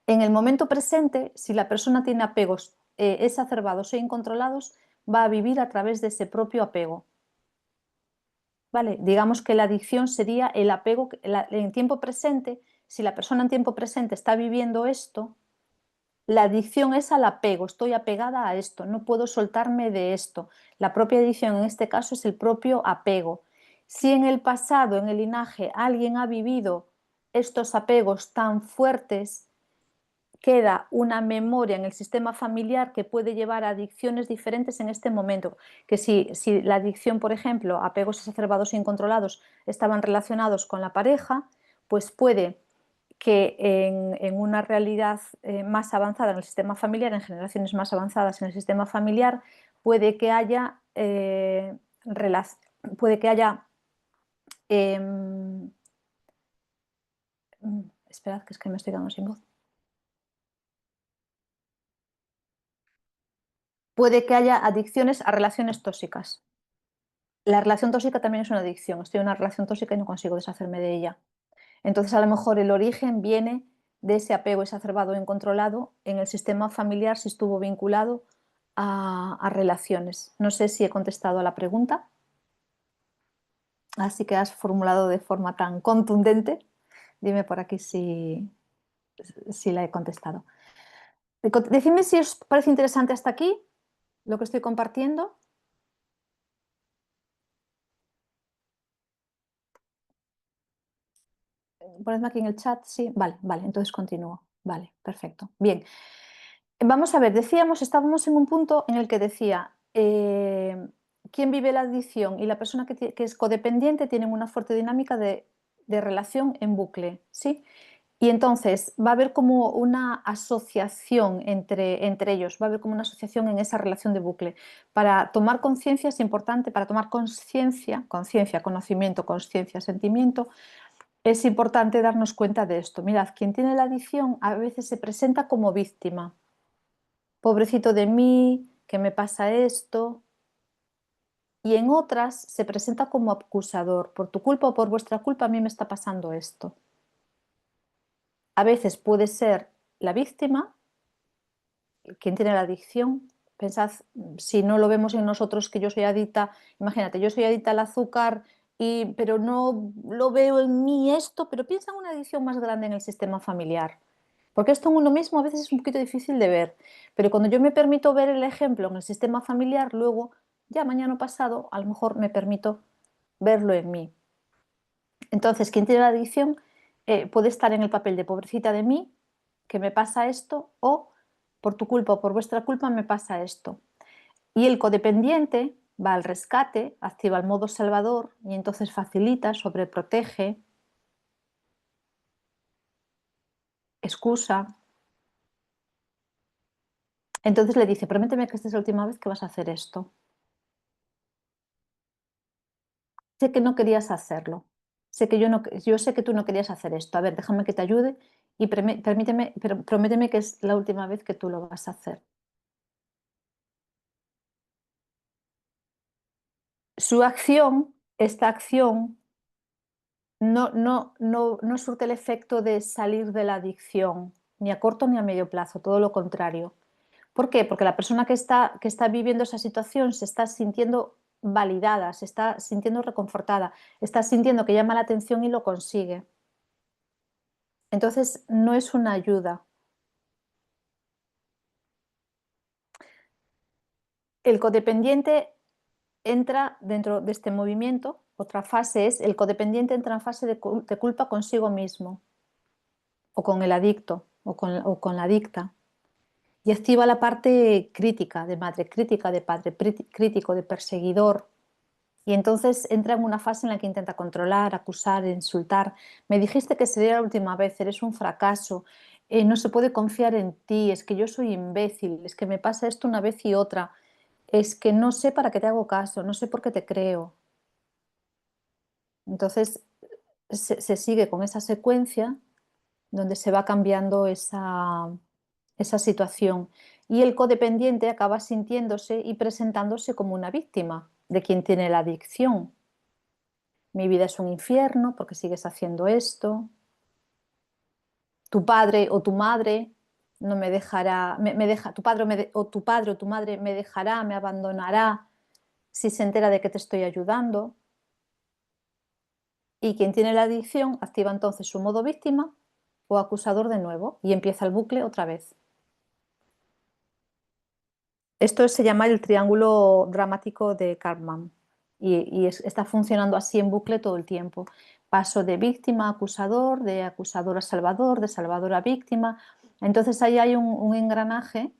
En el momento presente, si la persona tiene apegos exacerbados e incontrolados, va a vivir a través de ese propio apego. ¿Vale? Digamos que la adicción sería el apego en tiempo presente. Si la persona en tiempo presente está viviendo esto, la adicción es al apego, estoy apegada a esto, no puedo soltarme de esto. La propia adicción en este caso es el propio apego. Si en el pasado, en el linaje, alguien ha vivido estos apegos tan fuertes, queda una memoria en el sistema familiar que puede llevar a adicciones diferentes en este momento. Que si la adicción, por ejemplo, apegos exacerbados e incontrolados estaban relacionados con la pareja, pues puede que en una realidad más avanzada en el sistema familiar, en generaciones más avanzadas en el sistema familiar, puede que haya, puede que haya esperad que es que me estoy quedando sin voz. Puede que haya adicciones a relaciones tóxicas. La relación tóxica también es una adicción. Estoy en una relación tóxica y no consigo deshacerme de ella. Entonces, a lo mejor el origen viene de ese apego exacerbado e incontrolado en el sistema familiar si estuvo vinculado a relaciones. No sé si he contestado a la pregunta, así que has formulado de forma tan contundente. Dime por aquí si la he contestado. Decidme si os parece interesante hasta aquí lo que estoy compartiendo. Ponedme aquí en el chat, sí, vale, vale, entonces continúo. Vale, perfecto. Bien, vamos a ver, estábamos en un punto en el que decía, quién vive la adicción y la persona que es codependiente tienen una fuerte dinámica de relación en bucle, ¿sí? Y entonces va a haber como una asociación entre ellos, va a haber como una asociación en esa relación de bucle. Para tomar conciencia es importante, para tomar conciencia, conocimiento, conciencia, sentimiento, es importante darnos cuenta de esto. Mirad, quien tiene la adicción a veces se presenta como víctima. Pobrecito de mí, que me pasa esto. Y en otras se presenta como acusador. Por tu culpa o por vuestra culpa a mí me está pasando esto. A veces puede ser la víctima quien tiene la adicción. Pensad, si no lo vemos en nosotros, que yo soy adicta, imagínate, yo soy adicta al azúcar, pero no lo veo en mí esto, pero piensa en una adicción más grande en el sistema familiar. Porque esto en uno mismo a veces es un poquito difícil de ver, pero cuando yo me permito ver el ejemplo en el sistema familiar, luego, ya mañana pasado, a lo mejor me permito verlo en mí. Entonces, quien tiene la adicción puede estar en el papel de pobrecita de mí, que me pasa esto, o por tu culpa o por vuestra culpa me pasa esto. Y el codependiente va al rescate, activa el modo salvador y entonces facilita, sobreprotege, excusa. Entonces le dice, prométeme que esta es la última vez que vas a hacer esto. Sé que no querías hacerlo. Sé que yo sé que tú no querías hacer esto. A ver, déjame que te ayude y permíteme, pero prométeme que es la última vez que tú lo vas a hacer. Su acción, esta acción, no surte el efecto de salir de la adicción, ni a corto ni a medio plazo, todo lo contrario. ¿Por qué? Porque la persona que está viviendo esa situación se está sintiendo validada, se está sintiendo reconfortada, está sintiendo que llama la atención y lo consigue. Entonces, no es una ayuda. El codependiente entra dentro de este movimiento. Otra fase es, el codependiente entra en fase de culpa consigo mismo, o con el adicto, o con la adicta. Y activa la parte crítica de madre, crítica de padre, crítico de perseguidor. Y entonces entra en una fase en la que intenta controlar, acusar, insultar. Me dijiste que sería la última vez, eres un fracaso, no se puede confiar en ti, es que yo soy imbécil, es que me pasa esto una vez y otra, es que no sé para qué te hago caso, no sé por qué te creo. Entonces se sigue con esa secuencia donde se va cambiando esa situación. Y el codependiente acaba sintiéndose y presentándose como una víctima de quien tiene la adicción. Mi vida es un infierno porque sigues haciendo esto. Tu padre o tu madre no me dejará, tu padre, tu padre o tu madre me dejará, me abandonará si se entera de que te estoy ayudando. Y quien tiene la adicción activa entonces su modo víctima o acusador de nuevo y empieza el bucle otra vez. Esto se llama el triángulo dramático de Karpman y está funcionando así en bucle todo el tiempo. Paso de víctima a acusador, de acusador a salvador, de salvador a víctima. Entonces ahí hay un engranaje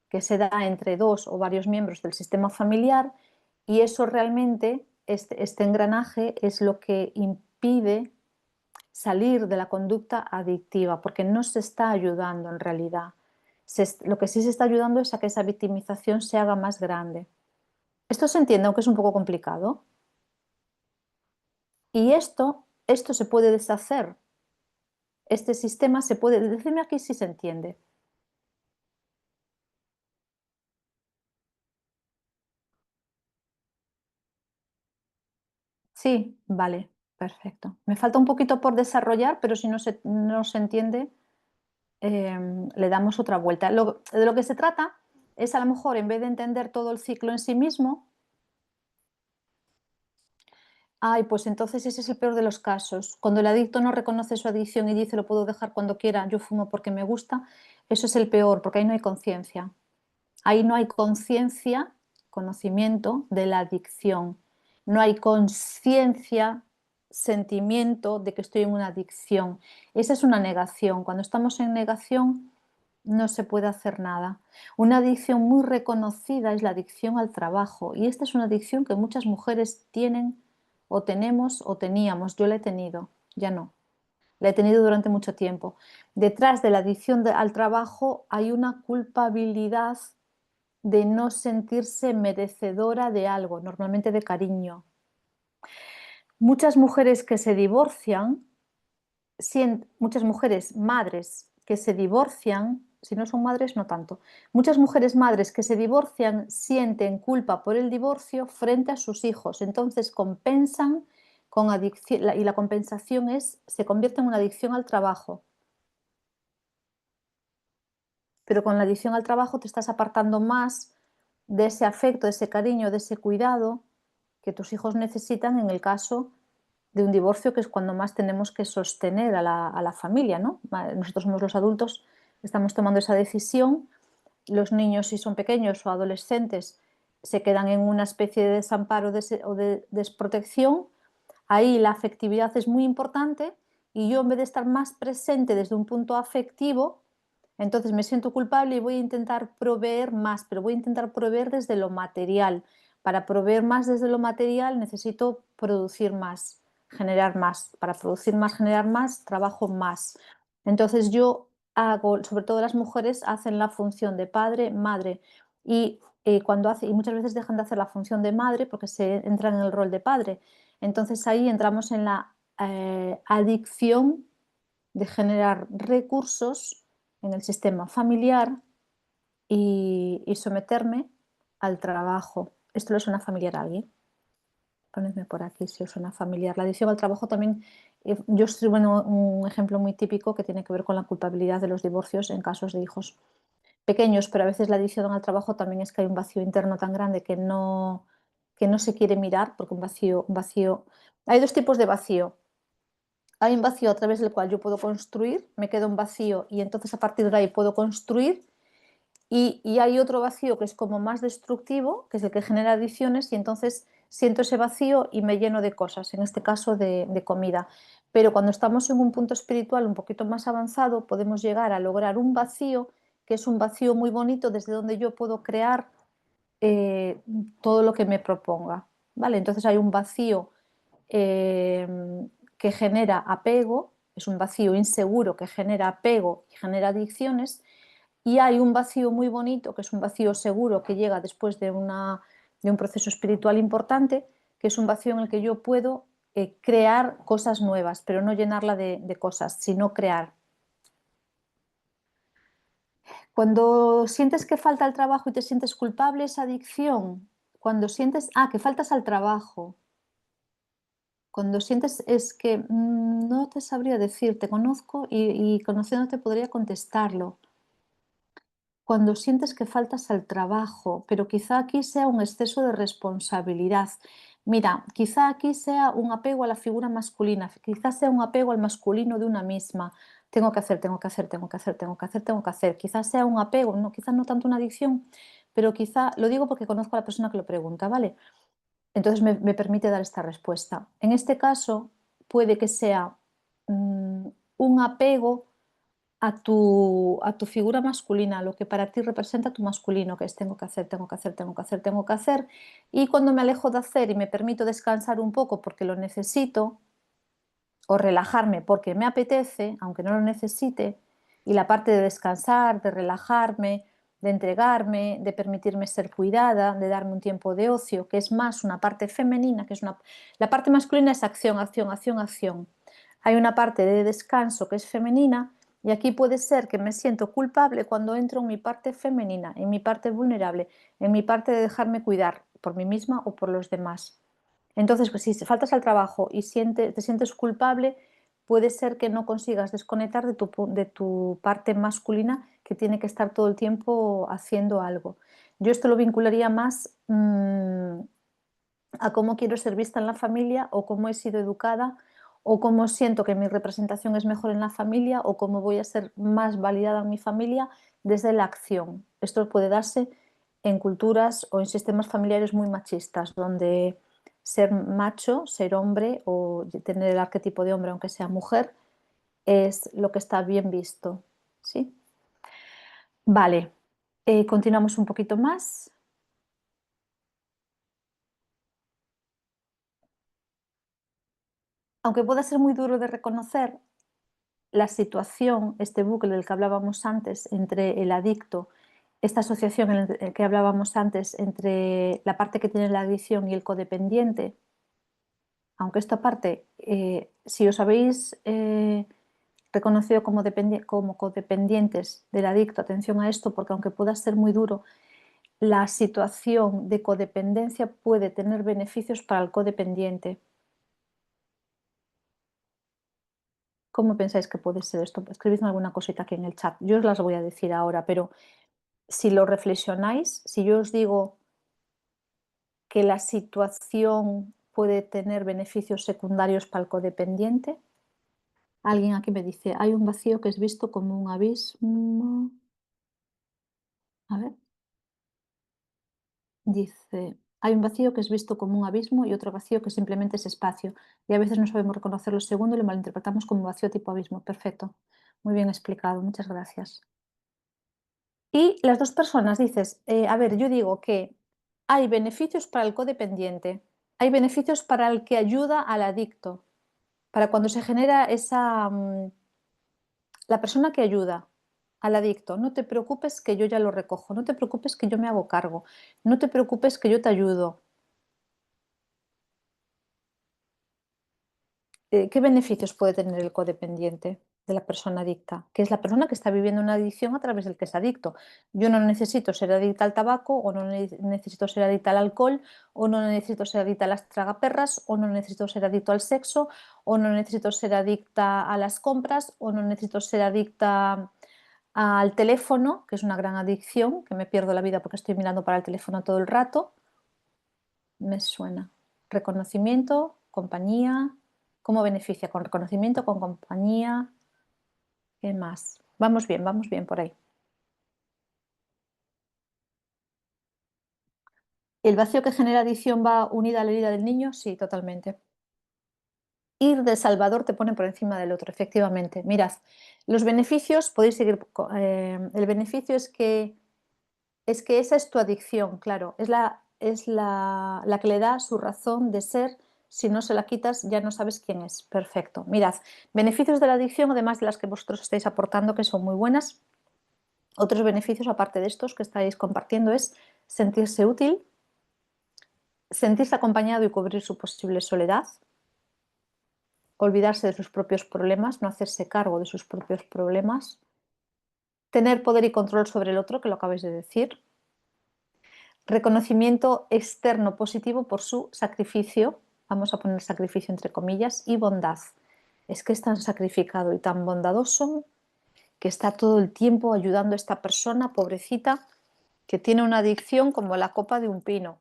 que se da entre dos o varios miembros del sistema familiar y eso realmente, este engranaje es lo que impide salir de la conducta adictiva, porque no se está ayudando en realidad. Lo que sí se está ayudando es a que esa victimización se haga más grande. Esto se entiende, aunque es un poco complicado. Y esto se puede deshacer. Este sistema se puede... Decirme aquí si se entiende. Sí, vale, perfecto. Me falta un poquito por desarrollar, pero si no se entiende, le damos otra vuelta. De lo que se trata es a lo mejor, en vez de entender todo el ciclo en sí mismo, ay, pues entonces ese es el peor de los casos. Cuando el adicto no reconoce su adicción y dice lo puedo dejar cuando quiera, yo fumo porque me gusta, eso es el peor, porque ahí no hay conciencia. Ahí no hay conciencia, conocimiento de la adicción. No hay conciencia, sentimiento de que estoy en una adicción. Esa es una negación. Cuando estamos en negación no se puede hacer nada. Una adicción muy reconocida es la adicción al trabajo y esta es una adicción que muchas mujeres tienen o tenemos o teníamos. Yo la he tenido, ya no. la he tenido durante mucho tiempo. Detrás de la adicción al trabajo hay una culpabilidad de no sentirse merecedora de algo, normalmente de cariño. Muchas mujeres que se divorcian, muchas mujeres madres que se divorcian, si no son madres no tanto, muchas mujeres madres que se divorcian sienten culpa por el divorcio frente a sus hijos, entonces compensan con adicción y la compensación se convierte en una adicción al trabajo. Pero con la adicción al trabajo te estás apartando más de ese afecto, de ese cariño, de ese cuidado que tus hijos necesitan en el caso de un divorcio, que es cuando más tenemos que sostener a la familia, ¿no? Nosotros somos los adultos, estamos tomando esa decisión, los niños, si son pequeños o adolescentes, se quedan en una especie de desamparo o de desprotección. Ahí la afectividad es muy importante y yo, en vez de estar más presente desde un punto afectivo, entonces me siento culpable y voy a intentar proveer más, pero voy a intentar proveer desde lo material. Para proveer más desde lo material necesito producir más, generar más. Para producir más, generar más, trabajo más. Entonces yo hago, sobre todo las mujeres hacen la función de padre, madre y y muchas veces dejan de hacer la función de madre porque se entran en el rol de padre. Entonces ahí entramos en la adicción de generar recursos en el sistema familiar y someterme al trabajo. ¿Esto le suena familiar a alguien? Ponedme por aquí si os suena familiar. La adicción al trabajo también, yo escribo en un ejemplo muy típico que tiene que ver con la culpabilidad de los divorcios en casos de hijos pequeños, pero a veces la adicción al trabajo también es que hay un vacío interno tan grande que no se quiere mirar, porque un vacío... Hay dos tipos de vacío. Hay un vacío a través del cual yo puedo construir, me queda un vacío y entonces a partir de ahí puedo construir, y hay otro vacío que es como más destructivo, que es el que genera adicciones y entonces siento ese vacío y me lleno de cosas, en este caso de comida. Pero cuando estamos en un punto espiritual un poquito más avanzado, podemos llegar a lograr un vacío que es un vacío muy bonito desde donde yo puedo crear eh, todo lo que me proponga. ¿Vale? Entonces hay un vacío que genera apego, es un vacío inseguro que genera apego y genera adicciones, y hay un vacío muy bonito, que es un vacío seguro que llega después de un proceso espiritual importante, que es un vacío en el que yo puedo crear cosas nuevas, pero no llenarla de cosas, sino crear. Cuando sientes que falta el trabajo y te sientes culpable, es adicción. Cuando sientes, que faltas al trabajo. Cuando sientes es que no te sabría decir, te conozco y conociéndote podría contestarlo. Cuando sientes que faltas al trabajo, pero quizá aquí sea un exceso de responsabilidad. Mira, quizá aquí sea un apego a la figura masculina, quizá sea un apego al masculino de una misma. Tengo que hacer, tengo que hacer, tengo que hacer, tengo que hacer, tengo que hacer. Quizás sea un apego, no, quizás no tanto una adicción, pero quizá, lo digo porque conozco a la persona que lo pregunta, ¿vale? Entonces me permite dar esta respuesta. En este caso, puede que sea un apego a tu figura masculina, a lo que para ti representa tu masculino, que es tengo que hacer, tengo que hacer, tengo que hacer, tengo que hacer. Y cuando me alejo de hacer y me permito descansar un poco porque lo necesito, o relajarme porque me apetece, aunque no lo necesite, y la parte de descansar, de relajarme, de entregarme, de permitirme ser cuidada, de darme un tiempo de ocio, que es más una parte femenina, la parte masculina es acción, acción, acción, acción. Hay una parte de descanso que es femenina y aquí puede ser que me siento culpable cuando entro en mi parte femenina, en mi parte vulnerable, en mi parte de dejarme cuidar por mí misma o por los demás. Entonces, pues, si faltas al trabajo y te sientes culpable, puede ser que no consigas desconectar de tu parte masculina que tiene que estar todo el tiempo haciendo algo. Yo esto lo vincularía más a cómo quiero ser vista en la familia o cómo he sido educada o cómo siento que mi representación es mejor en la familia o cómo voy a ser más validada en mi familia desde la acción. Esto puede darse en culturas o en sistemas familiares muy machistas, donde ser macho, ser hombre o tener el arquetipo de hombre aunque sea mujer es lo que está bien visto. ¿Sí? Vale, continuamos un poquito más. Aunque pueda ser muy duro de reconocer, la situación, este bucle del que hablábamos antes entre el adicto, esta asociación en el que hablábamos antes entre la parte que tiene la adicción y el codependiente, aunque esta parte, si os habéis reconocido como codependientes del adicto, atención a esto, porque aunque pueda ser muy duro, la situación de codependencia puede tener beneficios para el codependiente. ¿Cómo pensáis que puede ser esto? Escribidme alguna cosita aquí en el chat. Yo os las voy a decir ahora, pero si lo reflexionáis, si yo os digo que la situación puede tener beneficios secundarios para el codependiente, alguien aquí me dice, hay un vacío que es visto como un abismo. A ver, dice, hay un vacío que es visto como un abismo y otro vacío que simplemente es espacio. Y a veces no sabemos reconocer lo segundo y lo malinterpretamos como vacío tipo abismo. Perfecto. Muy bien explicado. Muchas gracias. Y las dos personas dices, a ver, yo digo que hay beneficios para el codependiente, hay beneficios para el que ayuda al adicto, para cuando se genera esa, la persona que ayuda al adicto, no te preocupes que yo ya lo recojo, no te preocupes que yo me hago cargo, no te preocupes que yo te ayudo. ¿Qué beneficios puede tener el codependiente de la persona adicta? Que es la persona que está viviendo una adicción a través del que es adicto. Yo no necesito ser adicta al tabaco, o no necesito ser adicta al alcohol, o no necesito ser adicta a las tragaperras, o no necesito ser adicto al sexo, o no necesito ser adicta a las compras, o no necesito ser adicta al teléfono, que es una gran adicción, que me pierdo la vida porque estoy mirando para el teléfono todo el rato. Me suena. Reconocimiento, compañía. ¿Cómo beneficia? Con reconocimiento, con compañía. ¿Qué más? Vamos bien por ahí. ¿El vacío que genera adicción va unida a la herida del niño? Sí, totalmente. Ir de Salvador te pone por encima del otro, efectivamente. Mirad, los beneficios, podéis seguir. El beneficio es que esa es tu adicción, claro, es la que le da su razón de ser. Si no se la quitas, ya no sabes quién es. Perfecto. Mirad, beneficios de la adicción, además de las que vosotros estáis aportando, que son muy buenas. Otros beneficios, aparte de estos que estáis compartiendo, es sentirse útil, sentirse acompañado y cubrir su posible soledad, olvidarse de sus propios problemas, no hacerse cargo de sus propios problemas, tener poder y control sobre el otro, que lo acabáis de decir, reconocimiento externo positivo por su sacrificio, vamos a poner sacrificio entre comillas, y bondad. Es que es tan sacrificado y tan bondadoso que está todo el tiempo ayudando a esta persona, pobrecita, que tiene una adicción como la copa de un pino.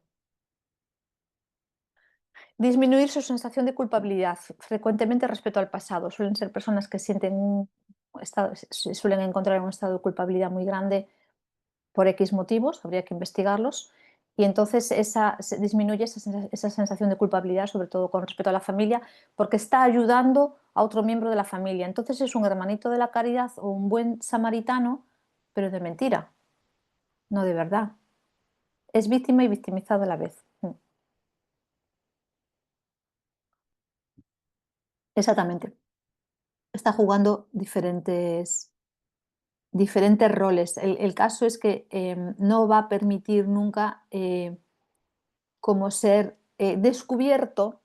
Disminuir su sensación de culpabilidad, frecuentemente respecto al pasado. Suelen ser personas que sienten se suelen encontrar en un estado de culpabilidad muy grande por X motivos, habría que investigarlos, y entonces se disminuye esa sensación de culpabilidad, sobre todo con respecto a la familia, porque está ayudando a otro miembro de la familia. Entonces es un hermanito de la caridad o un buen samaritano, pero de mentira, no de verdad. Es víctima y victimizado a la vez. Exactamente. Está jugando diferentes roles. El caso es que no va a permitir nunca como ser descubierto,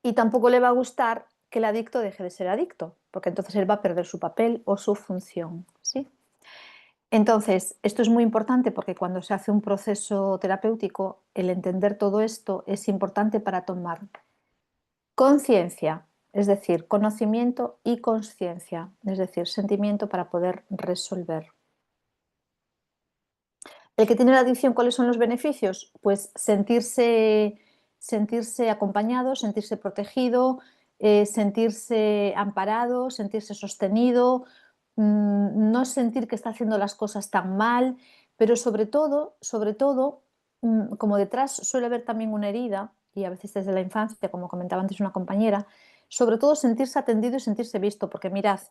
y tampoco le va a gustar que el adicto deje de ser adicto, porque entonces él va a perder su papel o su función. ¿Sí? Entonces, esto es muy importante porque cuando se hace un proceso terapéutico, el entender todo esto es importante para tomar conciencia, es decir, conocimiento, y consciencia, es decir, sentimiento, para poder resolver. El que tiene la adicción, ¿cuáles son los beneficios? Pues sentirse acompañado, sentirse protegido, sentirse amparado, sentirse sostenido, no sentir que está haciendo las cosas tan mal, pero sobre todo, como detrás suele haber también una herida, y a veces desde la infancia, como comentaba antes una compañera, sobre todo sentirse atendido y sentirse visto, porque mirad,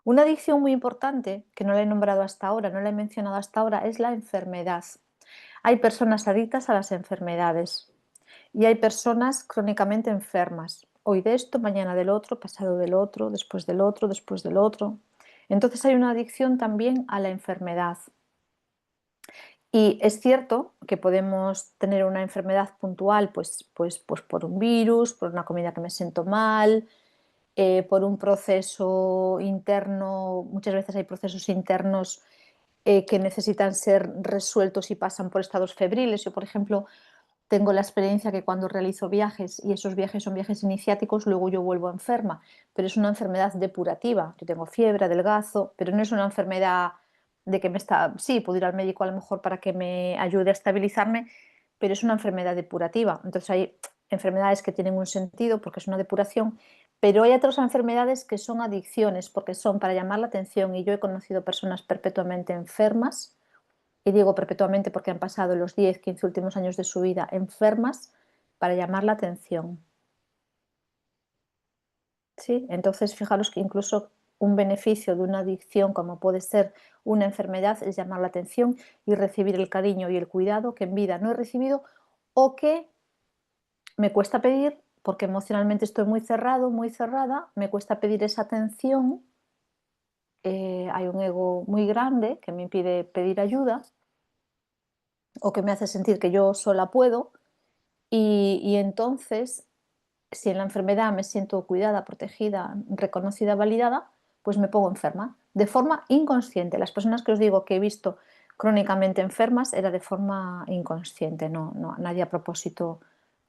una adicción muy importante, que no la he nombrado hasta ahora, no la he mencionado hasta ahora, es la enfermedad. Hay personas adictas a las enfermedades y hay personas crónicamente enfermas. hoy de esto, mañana del otro, pasado del otro, después del otro, después del otro. Entonces hay una adicción también a la enfermedad. Y es cierto que podemos tener una enfermedad puntual, pues por un virus, por una comida que me siento mal, por un proceso interno. Muchas veces hay procesos internos que necesitan ser resueltos y pasan por estados febriles. Yo, por ejemplo, tengo la experiencia que cuando realizo viajes, y esos viajes son viajes iniciáticos, luego yo vuelvo enferma, pero es una enfermedad depurativa. Yo tengo fiebre, adelgazo, pero no es una enfermedad de que me está... Sí, puedo ir al médico a lo mejor para que me ayude a estabilizarme, pero es una enfermedad depurativa. Entonces hay enfermedades que tienen un sentido porque es una depuración, pero hay otras enfermedades que son adicciones porque son para llamar la atención, y yo he conocido personas perpetuamente enfermas, y digo perpetuamente porque han pasado los 10, 15 últimos años de su vida enfermas para llamar la atención. ¿Sí? Entonces, fijaros que incluso un beneficio de una adicción, como puede ser una enfermedad, es llamar la atención y recibir el cariño y el cuidado que en vida no he recibido, o que me cuesta pedir porque emocionalmente estoy muy cerrado, muy cerrada, me cuesta pedir esa atención. Hay un ego muy grande que me impide pedir ayuda o que me hace sentir que yo sola puedo. Y entonces, si en la enfermedad me siento cuidada, protegida, reconocida, validada, pues me pongo enferma, de forma inconsciente. Las personas que os digo que he visto crónicamente enfermas era de forma inconsciente, nadie a propósito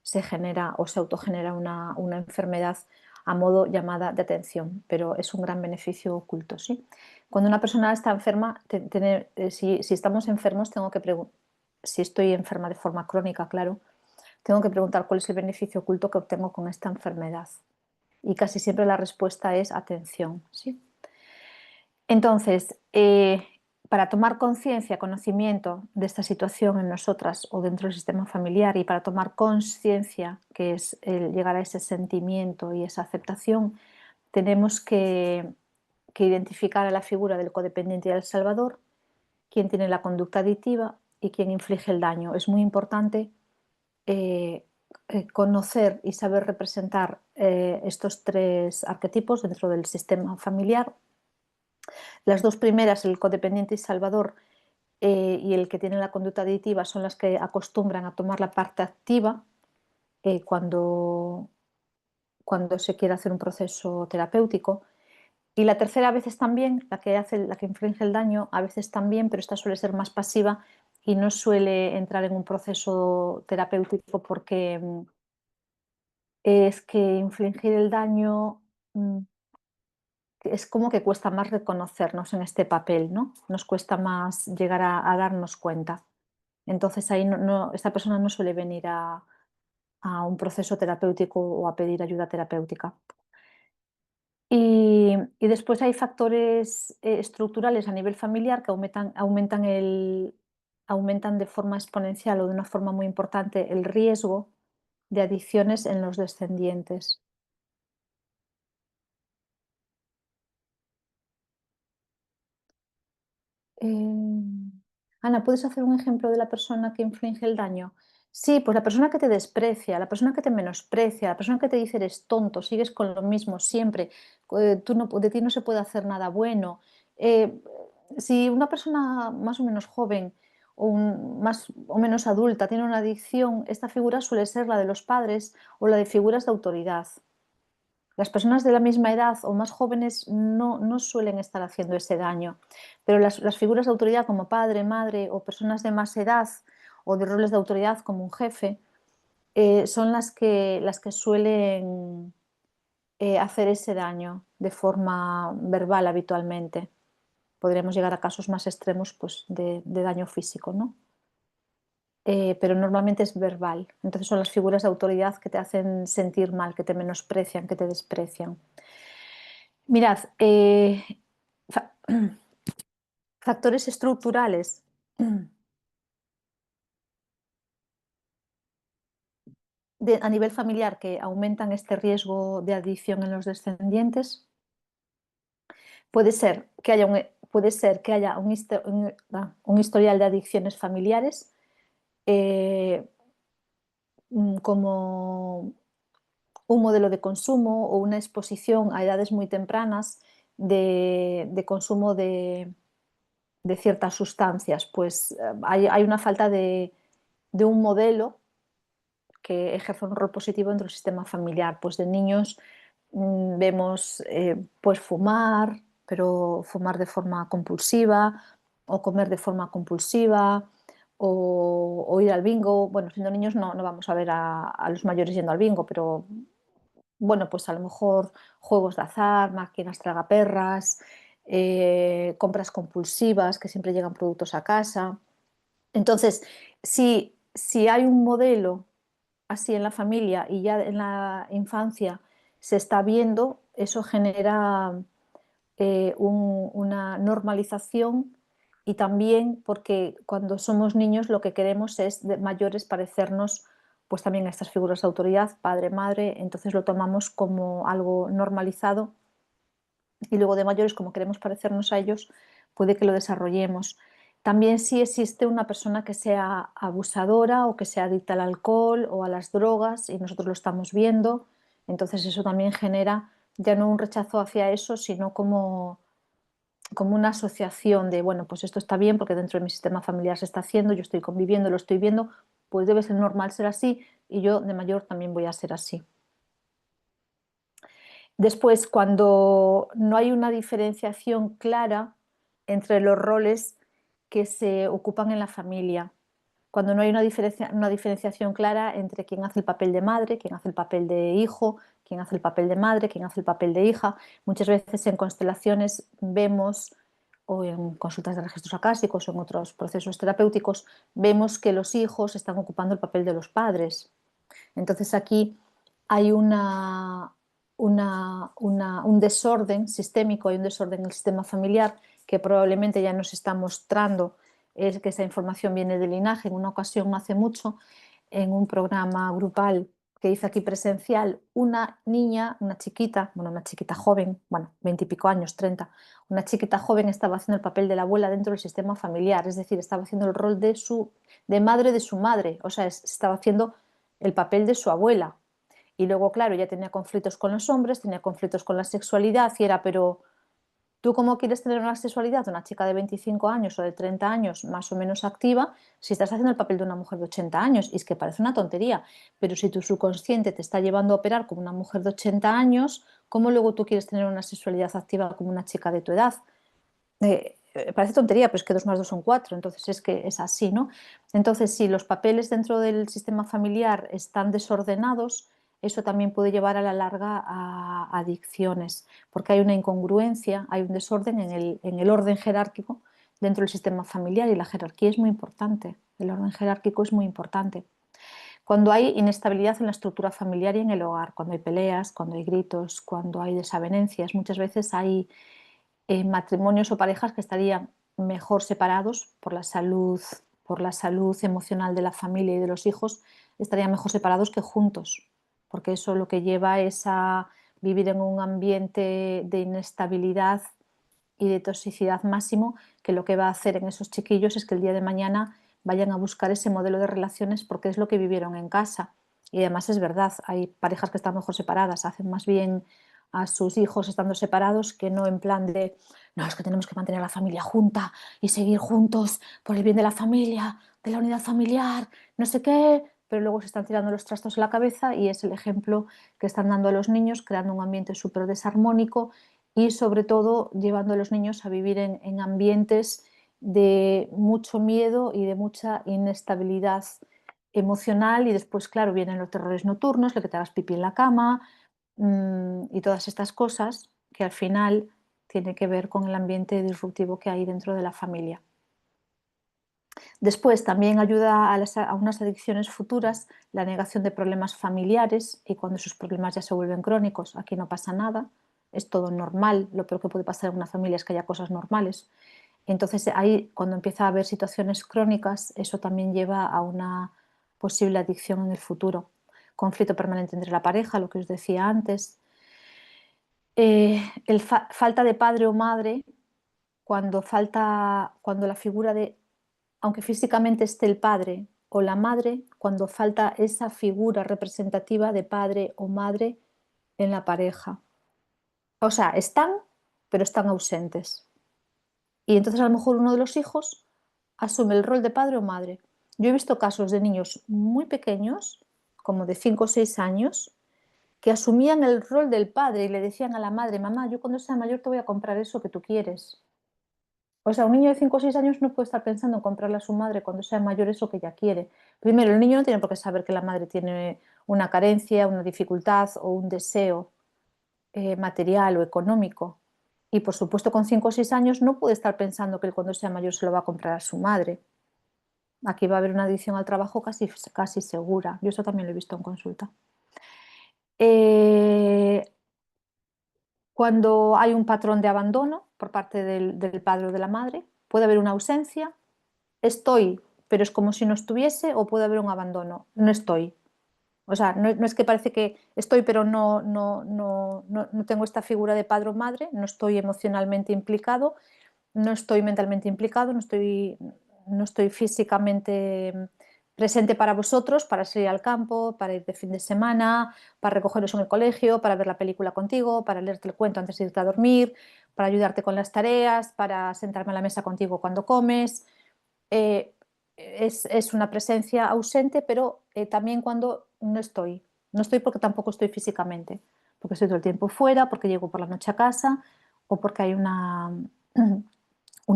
se genera o se autogenera una enfermedad a modo llamada de atención, pero es un gran beneficio oculto, ¿sí? Cuando una persona está enferma, si estamos enfermos, tengo que preguntar, si estoy enferma de forma crónica, claro, tengo que preguntar cuál es el beneficio oculto que obtengo con esta enfermedad. Y casi siempre la respuesta es atención, ¿sí? Entonces, para tomar conciencia, conocimiento de esta situación en nosotras o dentro del sistema familiar, y para tomar conciencia, que es el llegar a ese sentimiento y esa aceptación, tenemos que identificar a la figura del codependiente y del salvador, quién tiene la conducta adictiva y quién inflige el daño. Es muy importante eh, conocer y saber representar estos tres arquetipos dentro del sistema familiar. Las dos primeras, el codependiente y salvador, y el que tiene la conducta adictiva, son las que acostumbran a tomar la parte activa cuando se quiere hacer un proceso terapéutico. Y la tercera a veces también, la que infringe el daño, a veces también, pero esta suele ser más pasiva y no suele entrar en un proceso terapéutico porque es que infligir el daño es como que cuesta más reconocernos en este papel, ¿no? Nos cuesta más llegar a darnos cuenta. Entonces ahí esta persona no suele venir a un proceso terapéutico o a pedir ayuda terapéutica. Y después hay factores estructurales a nivel familiar que aumentan de forma exponencial o de una forma muy importante el riesgo de adicciones en los descendientes. Ana, ¿puedes hacer un ejemplo de la persona que inflige el daño? Sí, pues la persona que te desprecia, la persona que te menosprecia, la persona que te dice eres tonto, sigues con lo mismo siempre, de ti no se puede hacer nada bueno. Eh, si una persona más o menos joven o más o menos adulta tiene una adicción, esta figura suele ser la de los padres o la de figuras de autoridad. Las personas de la misma edad o más jóvenes no suelen estar haciendo ese daño, pero las figuras de autoridad como padre, madre o personas de más edad o de roles de autoridad como un jefe son las que suelen hacer ese daño de forma verbal habitualmente. Podríamos llegar a casos más extremos pues, de daño físico, ¿no? Pero normalmente es verbal. Entonces son las figuras de autoridad que te hacen sentir mal, que te menosprecian, que te desprecian. Mirad, fa- factores estructurales a nivel familiar que aumentan este riesgo de adicción en los descendientes. Puede ser que haya un historial de adicciones familiares, eh, como un modelo de consumo o una exposición a edades muy tempranas de consumo de ciertas sustancias. Pues hay una falta de un modelo que ejerza un rol positivo dentro del sistema familiar. Pues de niños vemos pues fumar, pero fumar de forma compulsiva, o comer de forma compulsiva, o ir al bingo. Bueno, siendo niños no vamos a ver a los mayores yendo al bingo, pero bueno, pues a lo mejor juegos de azar, máquinas tragaperras, compras compulsivas, que siempre llegan productos a casa. Entonces, si hay un modelo así en la familia y ya en la infancia se está viendo, eso genera una normalización, y también porque cuando somos niños lo que queremos es de mayores parecernos pues también a estas figuras de autoridad, padre, madre, entonces lo tomamos como algo normalizado, y luego de mayores, como queremos parecernos a ellos, puede que lo desarrollemos. También si existe una persona que sea abusadora o que sea adicta al alcohol o a las drogas y nosotros lo estamos viendo, entonces eso también genera ya no un rechazo hacia eso, sino como una asociación de, bueno, pues esto está bien porque dentro de mi sistema familiar se está haciendo, yo estoy conviviendo, lo estoy viendo, pues debe ser normal ser así y yo de mayor también voy a ser así. Después, cuando no hay una diferenciación clara entre los roles que se ocupan en la familia, cuando no hay una diferenciación clara entre quién hace el papel de madre, quién hace el papel de hijo, quién hace el papel de madre, quién hace el papel de hija. Muchas veces en constelaciones vemos, o en consultas de registros acásicos o en otros procesos terapéuticos, vemos que los hijos están ocupando el papel de los padres. Entonces aquí hay un desorden sistémico, hay un desorden en el sistema familiar que probablemente ya nos está mostrando, es que esa información viene del linaje. En una ocasión, no hace mucho, en un programa grupal que hice aquí presencial, una niña, una chiquita, bueno, una chiquita joven, bueno, 20 y pico años, 30, una chiquita joven estaba haciendo el papel de la abuela dentro del sistema familiar, es decir, estaba haciendo el rol de madre de su madre, o sea, estaba haciendo el papel de su abuela. Y luego, claro, ya tenía conflictos con los hombres, tenía conflictos con la sexualidad y era, pero ¿tú cómo quieres tener una sexualidad de una chica de 25 años o de 30 años más o menos activa si estás haciendo el papel de una mujer de 80 años? Y es que parece una tontería, pero si tu subconsciente te está llevando a operar como una mujer de 80 años, ¿cómo luego tú quieres tener una sexualidad activa como una chica de tu edad? Parece tontería, pero es que 2 más 2 son 4, entonces es que es así, ¿no? Entonces, si los papeles dentro del sistema familiar están desordenados, eso también puede llevar a la larga a adicciones, porque hay una incongruencia, hay un desorden en el orden jerárquico dentro del sistema familiar, y la jerarquía es muy importante, el orden jerárquico es muy importante. Cuando hay inestabilidad en la estructura familiar y en el hogar, cuando hay peleas, cuando hay gritos, cuando hay desavenencias, muchas veces hay matrimonios o parejas que estarían mejor separados por la salud emocional de la familia y de los hijos, estarían mejor separados que juntos, porque eso lo que lleva es a vivir en un ambiente de inestabilidad y de toxicidad máximo, que lo que va a hacer en esos chiquillos es que el día de mañana vayan a buscar ese modelo de relaciones porque es lo que vivieron en casa. Y además es verdad, hay parejas que están mejor separadas, hacen más bien a sus hijos estando separados, que no en plan de, no, es que tenemos que mantener a la familia junta y seguir juntos por el bien de la familia, de la unidad familiar, no sé qué, pero luego se están tirando los trastos a la cabeza, y es el ejemplo que están dando a los niños, creando un ambiente súper desarmónico y sobre todo llevando a los niños a vivir en ambientes de mucho miedo y de mucha inestabilidad emocional. Y después, claro, vienen los terrores nocturnos, lo que te hagas pipí en la cama, y todas estas cosas que al final tiene que ver con el ambiente disruptivo que hay dentro de la familia. Después también ayuda a unas adicciones futuras la negación de problemas familiares, y cuando esos problemas ya se vuelven crónicos, aquí no pasa nada, es todo normal. Lo peor que puede pasar en una familia es que haya cosas normales. Entonces ahí, cuando empieza a haber situaciones crónicas, eso también lleva a una posible adicción en el futuro. Conflicto permanente entre la pareja, lo que os decía antes. Falta de padre o madre, cuando la figura de, aunque físicamente esté el padre, o la madre cuando falta esa figura representativa de padre o madre en la pareja. O sea, están, pero están ausentes. Y entonces a lo mejor uno de los hijos asume el rol de padre o madre. Yo he visto casos de niños muy pequeños, como de 5 o 6 años, que asumían el rol del padre y le decían a la madre: mamá, yo cuando sea mayor te voy a comprar eso que tú quieres. O sea, un niño de 5 o 6 años no puede estar pensando en comprarle a su madre cuando sea mayor eso que ella quiere. Primero, el niño no tiene por qué saber que la madre tiene una carencia, una dificultad o un deseo material o económico. Y por supuesto, con 5 o 6 años no puede estar pensando que él cuando sea mayor se lo va a comprar a su madre. Aquí va a haber una adicción al trabajo casi segura. Yo eso también lo he visto en consulta. Eh, Cuando hay un patrón de abandono por parte del padre o de la madre, puede haber una ausencia. Estoy, pero es como si no estuviese, o puede haber un abandono. No estoy. O sea, no es que parece que estoy, pero no tengo esta figura de padre o madre, no estoy emocionalmente implicado, no estoy mentalmente implicado, no estoy físicamente presente para vosotros, para salir al campo, para ir de fin de semana, para recogeros en el colegio, para ver la película contigo, para leerte el cuento antes de irte a dormir, para ayudarte con las tareas, para sentarme a la mesa contigo cuando comes. Eh, es una presencia ausente, pero también cuando no estoy. No estoy porque tampoco estoy físicamente, porque estoy todo el tiempo fuera, porque llego por la noche a casa o porque hay una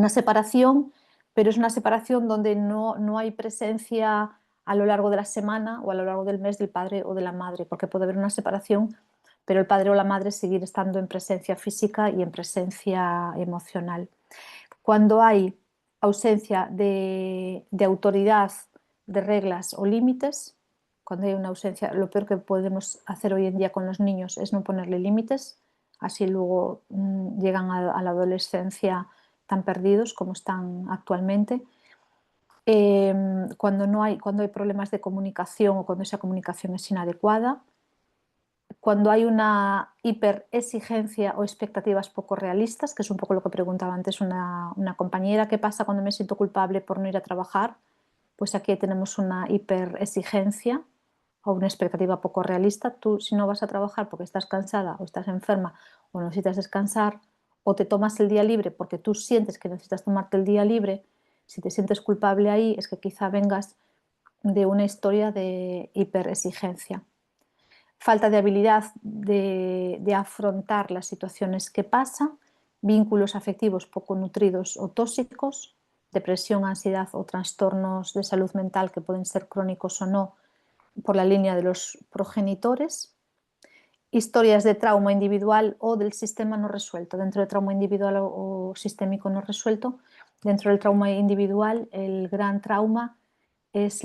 separación, pero es una separación donde no hay presencia a lo largo de la semana o a lo largo del mes del padre o de la madre, porque puede haber una separación, pero el padre o la madre seguir estando en presencia física y en presencia emocional. Cuando hay ausencia de autoridad, de reglas o límites, cuando hay una ausencia, lo peor que podemos hacer hoy en día con los niños es no ponerle límites, así luego llegan a la adolescencia tan perdidos como están actualmente. Cuando hay problemas de comunicación o cuando esa comunicación es inadecuada, cuando hay una hiperexigencia o expectativas poco realistas, que es un poco lo que preguntaba antes una compañera: ¿qué pasa cuando me siento culpable por no ir a trabajar? Pues aquí tenemos una hiperexigencia o una expectativa poco realista. Tú, si no vas a trabajar porque estás cansada o estás enferma o necesitas descansar, o te tomas el día libre porque tú sientes que necesitas tomarte el día libre, si te sientes culpable ahí es que quizá vengas de una historia de hiperexigencia. Falta de habilidad de afrontar las situaciones que pasan, vínculos afectivos poco nutridos o tóxicos, depresión, ansiedad o trastornos de salud mental que pueden ser crónicos o no por la línea de los progenitores, historias de trauma individual o del sistema no resuelto. Dentro del trauma individual o sistémico no resuelto, dentro del trauma individual, el gran trauma es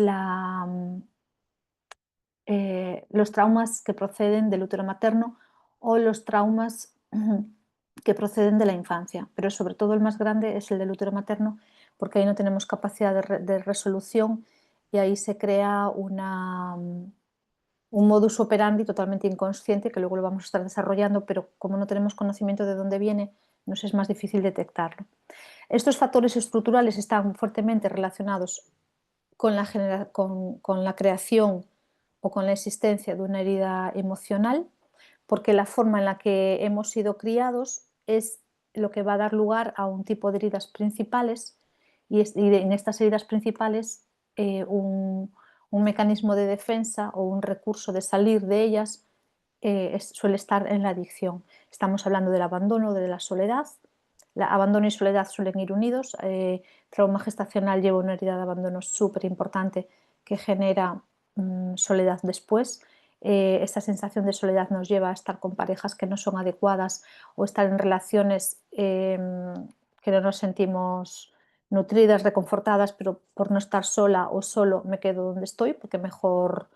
los traumas que proceden del útero materno o los traumas que proceden de la infancia, pero sobre todo el más grande es el del útero materno, porque ahí no tenemos capacidad de resolución y ahí se crea un modus operandi totalmente inconsciente que luego lo vamos a estar desarrollando, pero como no tenemos conocimiento de dónde viene, nos es más difícil detectarlo. Estos factores estructurales están fuertemente relacionados con la creación o con la existencia de una herida emocional, porque la forma en la que hemos sido criados es lo que va a dar lugar a un tipo de heridas principales y en estas heridas principales un mecanismo de defensa o un recurso de salir de ellas suele estar en la adicción. Estamos hablando del abandono, de la soledad. Abandono y soledad suelen ir unidos. Trauma gestacional lleva una herida de abandono súper importante que genera soledad después. Esta sensación de soledad nos lleva a estar con parejas que no son adecuadas o estar en relaciones que no nos sentimos nutridas, reconfortadas, pero por no estar sola o solo me quedo donde estoy porque mejor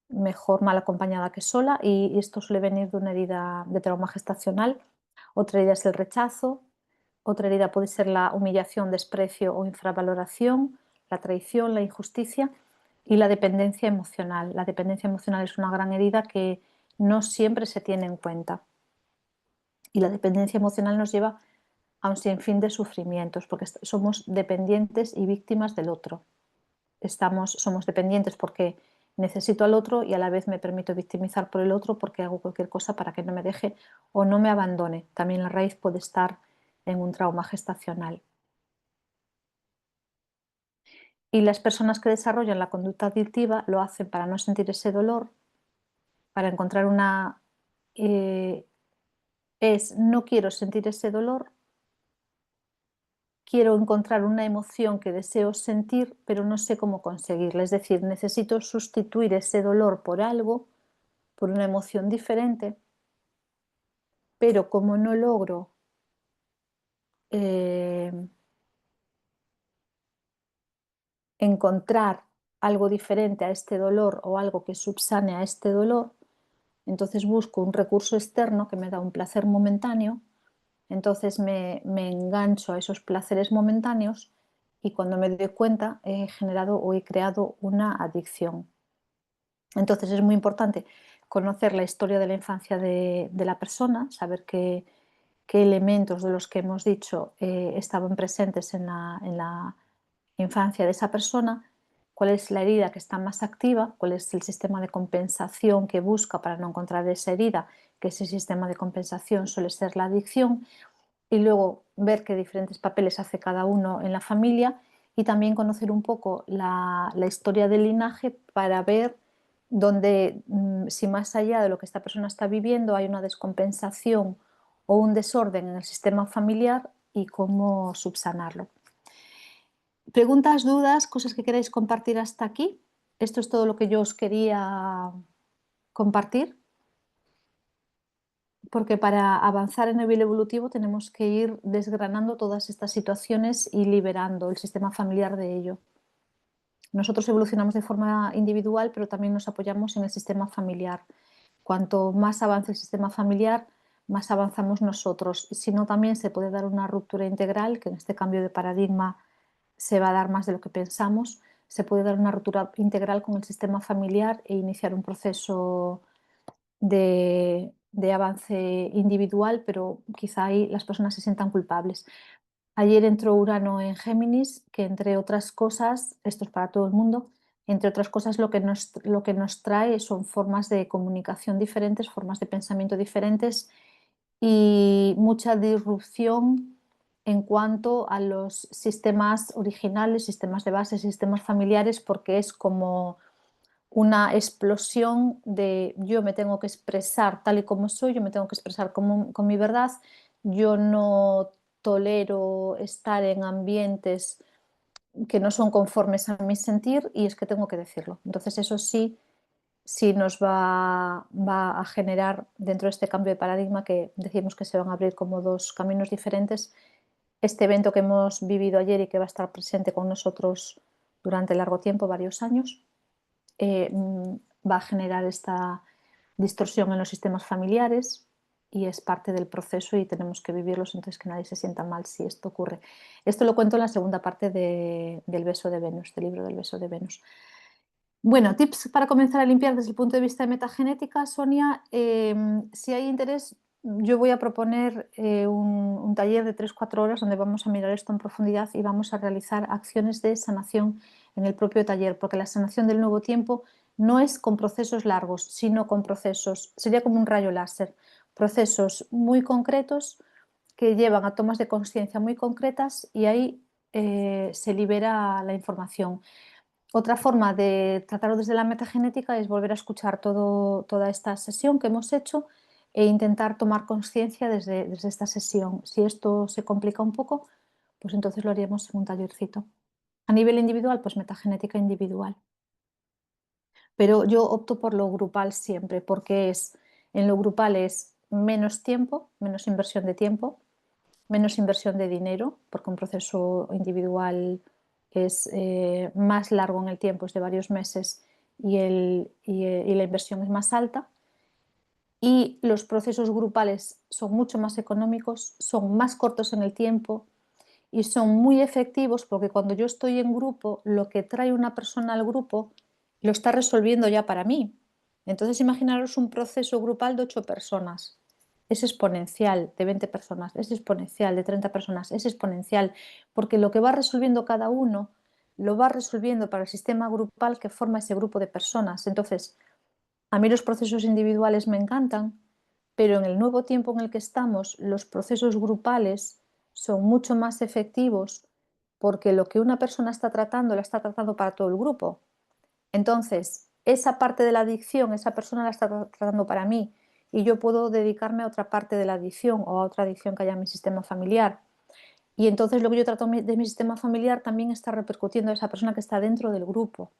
mal acompañada que sola, y esto suele venir de una herida de trauma gestacional. Otra herida es el rechazo, otra herida puede ser la humillación, desprecio o infravaloración, la traición, la injusticia y la dependencia emocional. La dependencia emocional es una gran herida que no siempre se tiene en cuenta. Y la dependencia emocional nos lleva a un sinfín de sufrimientos porque somos dependientes y víctimas del otro. somos dependientes porque necesito al otro y a la vez me permito victimizar por el otro porque hago cualquier cosa para que no me deje o no me abandone. También la raíz puede estar en un trauma gestacional. Y las personas que desarrollan la conducta adictiva lo hacen para no sentir ese dolor, para encontrar eh, no quiero sentir ese dolor, quiero encontrar una emoción que deseo sentir, pero no sé cómo conseguirla. Es decir, necesito sustituir ese dolor por algo, por una emoción diferente, pero como no logro eh, encontrar algo diferente a este dolor o algo que subsane a este dolor, entonces busco un recurso externo que me da un placer momentáneo, entonces me engancho a esos placeres momentáneos y cuando me doy cuenta he generado o he creado una adicción. Entonces es muy importante conocer la historia de la infancia de la persona, saber qué elementos de los que hemos dicho estaban presentes en la infancia de esa persona, cuál es la herida que está más activa, cuál es el sistema de compensación que busca para no encontrar esa herida, que ese sistema de compensación suele ser la adicción, y luego ver qué diferentes papeles hace cada uno en la familia y también conocer un poco la historia del linaje para ver dónde, si más allá de lo que esta persona está viviendo hay una descompensación o un desorden en el sistema familiar y cómo subsanarlo. Preguntas, dudas, cosas que queráis compartir hasta aquí. Esto es todo lo que yo os quería compartir, porque para avanzar en el nivel evolutivo tenemos que ir desgranando todas estas situaciones y liberando el sistema familiar de ello. Nosotros evolucionamos de forma individual, pero también nos apoyamos en el sistema familiar. Cuanto más avance el sistema familiar, más avanzamos nosotros. Si no, también se puede dar una ruptura integral, que en este cambio de paradigma se va a dar más de lo que pensamos. Se puede dar una ruptura integral con el sistema familiar e iniciar un proceso de avance individual, pero quizá ahí las personas se sientan culpables. Ayer entró Urano en Géminis, que entre otras cosas, esto es para todo el mundo, entre otras cosas lo que nos trae son formas de comunicación diferentes, formas de pensamiento diferentes y mucha disrupción en cuanto a los sistemas originales, sistemas de base, sistemas familiares, porque es como una explosión de yo me tengo que expresar tal y como soy, yo me tengo que expresar con mi verdad, yo no tolero estar en ambientes que no son conformes a mi sentir y es que tengo que decirlo. Entonces eso sí, sí nos va a generar dentro de este cambio de paradigma que decimos que se van a abrir como dos caminos diferentes. Este evento que hemos vivido ayer y que va a estar presente con nosotros durante largo tiempo, varios años, va a generar esta distorsión en los sistemas familiares y es parte del proceso y tenemos que vivirlos, entonces que nadie se sienta mal si esto ocurre. Esto lo cuento en la segunda parte del beso de Venus, del libro del beso de Venus. Bueno, tips para comenzar a limpiar desde el punto de vista de metagenética, Sonia. Si hay interés, yo voy a proponer un taller de 3-4 horas donde vamos a mirar esto en profundidad y vamos a realizar acciones de sanación en el propio taller, porque la sanación del nuevo tiempo no es con procesos largos, sino con procesos, sería como un rayo láser, procesos muy concretos que llevan a tomas de conciencia muy concretas y ahí se libera la información. Otra forma de tratarlo desde la metagenética es volver a escuchar toda esta sesión que hemos hecho e intentar tomar conciencia desde esta sesión. Si esto se complica un poco, pues entonces lo haríamos en un tallercito. A nivel individual, pues metagenética individual. Pero yo opto por lo grupal siempre, porque en lo grupal es menos tiempo, menos inversión de tiempo, menos inversión de dinero, porque un proceso individual es más largo en el tiempo, es de varios meses y la inversión es más alta. Y los procesos grupales son mucho más económicos, son más cortos en el tiempo y son muy efectivos porque cuando yo estoy en grupo, lo que trae una persona al grupo lo está resolviendo ya para mí. Entonces imaginaros un proceso grupal de 8 personas. Es exponencial de 20 personas, es exponencial de 30 personas, es exponencial, porque lo que va resolviendo cada uno lo va resolviendo para el sistema grupal que forma ese grupo de personas. Entonces, a mí los procesos individuales me encantan, pero en el nuevo tiempo en el que estamos, los procesos grupales son mucho más efectivos porque lo que una persona está tratando, la está tratando para todo el grupo. Entonces, esa parte de la adicción, esa persona la está tratando para mí y yo puedo dedicarme a otra parte de la adicción o a otra adicción que haya en mi sistema familiar. Y entonces lo que yo trato de mi sistema familiar también está repercutiendo a esa persona que está dentro del grupo.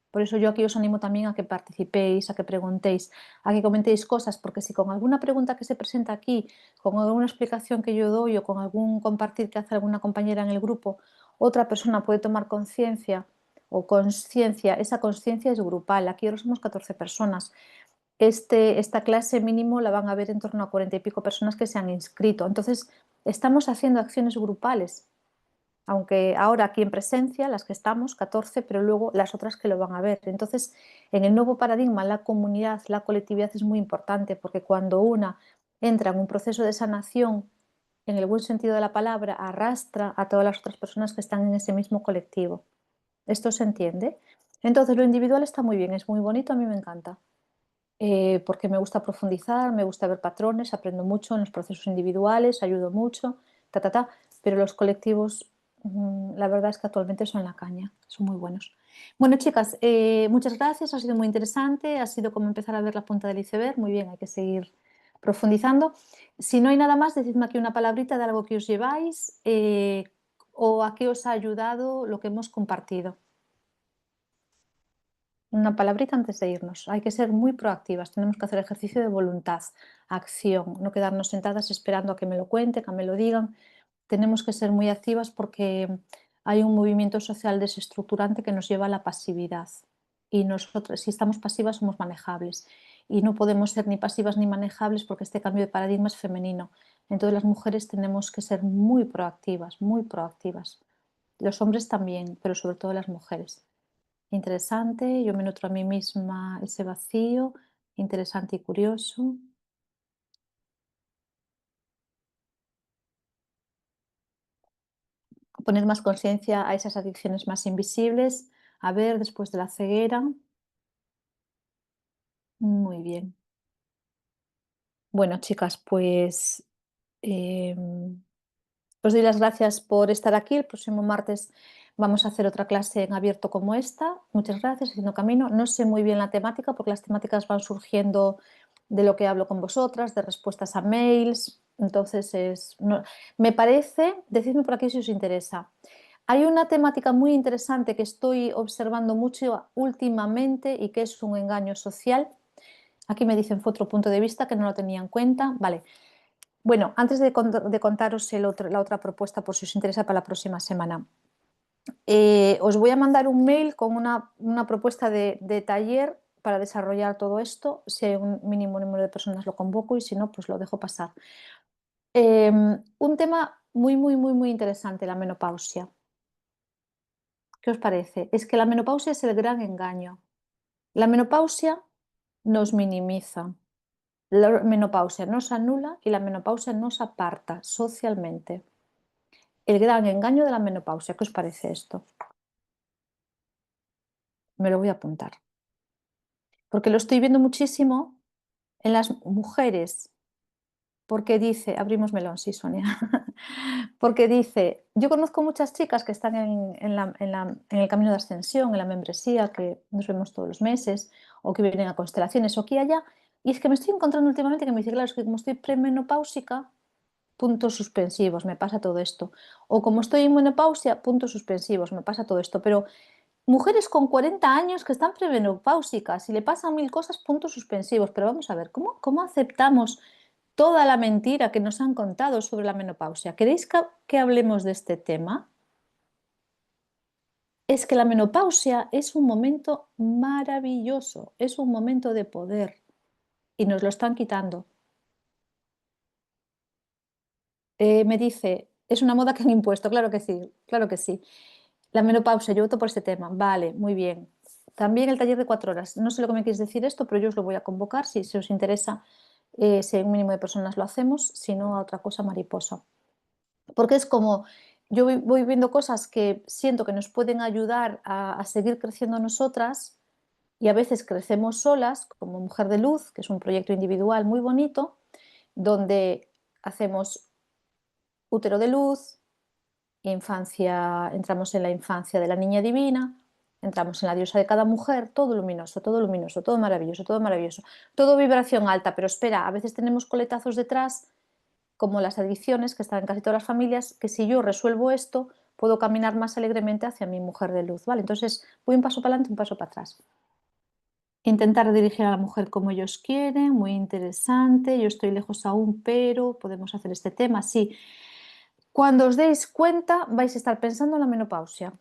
Por eso yo aquí os animo también a que participéis, a que preguntéis, a que comentéis cosas, porque si con alguna pregunta que se presenta aquí, con alguna explicación que yo doy o con algún compartir que hace alguna compañera en el grupo, otra persona puede tomar conciencia o conciencia, esa conciencia es grupal. Aquí ahora somos 14 personas. Esta clase mínimo la van a ver en torno a 40 y pico personas que se han inscrito. Entonces, estamos haciendo acciones grupales, aunque ahora aquí en presencia, las que estamos, 14, pero luego las otras que lo van a ver. Entonces, en el nuevo paradigma, la comunidad, la colectividad es muy importante, porque cuando una entra en un proceso de sanación, en el buen sentido de la palabra, arrastra a todas las otras personas que están en ese mismo colectivo. ¿Esto se entiende? Entonces, lo individual está muy bien, es muy bonito, a mí me encanta, porque me gusta profundizar, me gusta ver patrones, aprendo mucho en los procesos individuales, ayudo mucho, pero los colectivos, la verdad es que actualmente son la caña, son muy buenos. Bueno, chicas, muchas gracias, ha sido muy interesante, ha sido como empezar a ver la punta del iceberg, muy bien, hay que seguir profundizando. Si no hay nada más, decidme aquí una palabrita de algo que os lleváis o a qué os ha ayudado lo que hemos compartido. Una palabrita antes de irnos. Hay que ser muy proactivas, tenemos que hacer ejercicio de voluntad, acción, no quedarnos sentadas esperando a que me lo cuente, que me lo digan. Tenemos que ser muy activas porque hay un movimiento social desestructurante que nos lleva a la pasividad. Y nosotros, si estamos pasivas, somos manejables. Y no podemos ser ni pasivas ni manejables porque este cambio de paradigma es femenino. Entonces las mujeres tenemos que ser muy proactivas, muy proactivas. Los hombres también, pero sobre todo las mujeres. Interesante, yo me nutro a mí misma ese vacío, interesante y curioso. Poner más conciencia a esas adicciones más invisibles. A ver, después de la ceguera. Muy bien. Bueno, chicas, pues os doy las gracias por estar aquí. El próximo martes vamos a hacer otra clase en abierto como esta. Muchas gracias, haciendo camino. No sé muy bien la temática porque las temáticas van surgiendo de lo que hablo con vosotras, de respuestas a mails. Entonces, me parece, decidme por aquí si os interesa. Hay una temática muy interesante que estoy observando mucho últimamente y que es un engaño social. Aquí me dicen fue otro punto de vista que no lo tenía en cuenta. Vale, bueno, antes de contaros la otra propuesta, por si os interesa para la próxima semana, os voy a mandar un mail con una propuesta de taller para desarrollar todo esto. Si hay un mínimo número de personas lo convoco y si no, pues lo dejo pasar. Un tema muy, muy, muy, muy interesante, la menopausia. ¿Qué os parece? Es que la menopausia es el gran engaño. La menopausia nos minimiza, la menopausia nos anula y la menopausia nos aparta socialmente. El gran engaño de la menopausia. ¿Qué os parece esto? Me lo voy a apuntar. Porque lo estoy viendo muchísimo en las mujeres, porque dice, abrimos melón, sí, Sonia, porque dice, yo conozco muchas chicas que están en el camino de ascensión, en la membresía, que nos vemos todos los meses, o que vienen a constelaciones, o aquí y allá, y es que me estoy encontrando últimamente que me dice, claro, es que como estoy premenopáusica, puntos suspensivos, me pasa todo esto. O como estoy en menopausia, puntos suspensivos, me pasa todo esto. Pero mujeres con 40 años que están premenopáusicas y le pasan mil cosas, puntos suspensivos. Pero vamos a ver, ¿cómo aceptamos toda la mentira que nos han contado sobre la menopausia? ¿Queréis que hablemos de este tema? Es que la menopausia es un momento maravilloso, es un momento de poder y nos lo están quitando. Me dice, es una moda que han impuesto, claro que sí, claro que sí. La menopausia, yo voto por este tema. Vale, muy bien. También el taller de 4 horas. No sé lo que me quieres decir esto, pero yo os lo voy a convocar. Si os interesa, si hay un mínimo de personas lo hacemos, si no, a otra cosa mariposa. Porque es como yo voy viendo cosas que siento que nos pueden ayudar a seguir creciendo nosotras y a veces crecemos solas, como Mujer de Luz, que es un proyecto individual muy bonito, donde hacemos útero de luz, infancia, entramos en la infancia de la niña divina, entramos en la diosa de cada mujer, todo luminoso, todo maravilloso, todo vibración alta, pero espera, a veces tenemos coletazos detrás, como las adicciones que están en casi todas las familias, que si yo resuelvo esto, puedo caminar más alegremente hacia mi mujer de luz, ¿vale? Entonces, voy un paso para adelante, un paso para atrás. Intentar dirigir a la mujer como ellos quieren, muy interesante. Yo estoy lejos aún, pero podemos hacer este tema, sí. Cuando os deis cuenta, vais a estar pensando en la menopausia.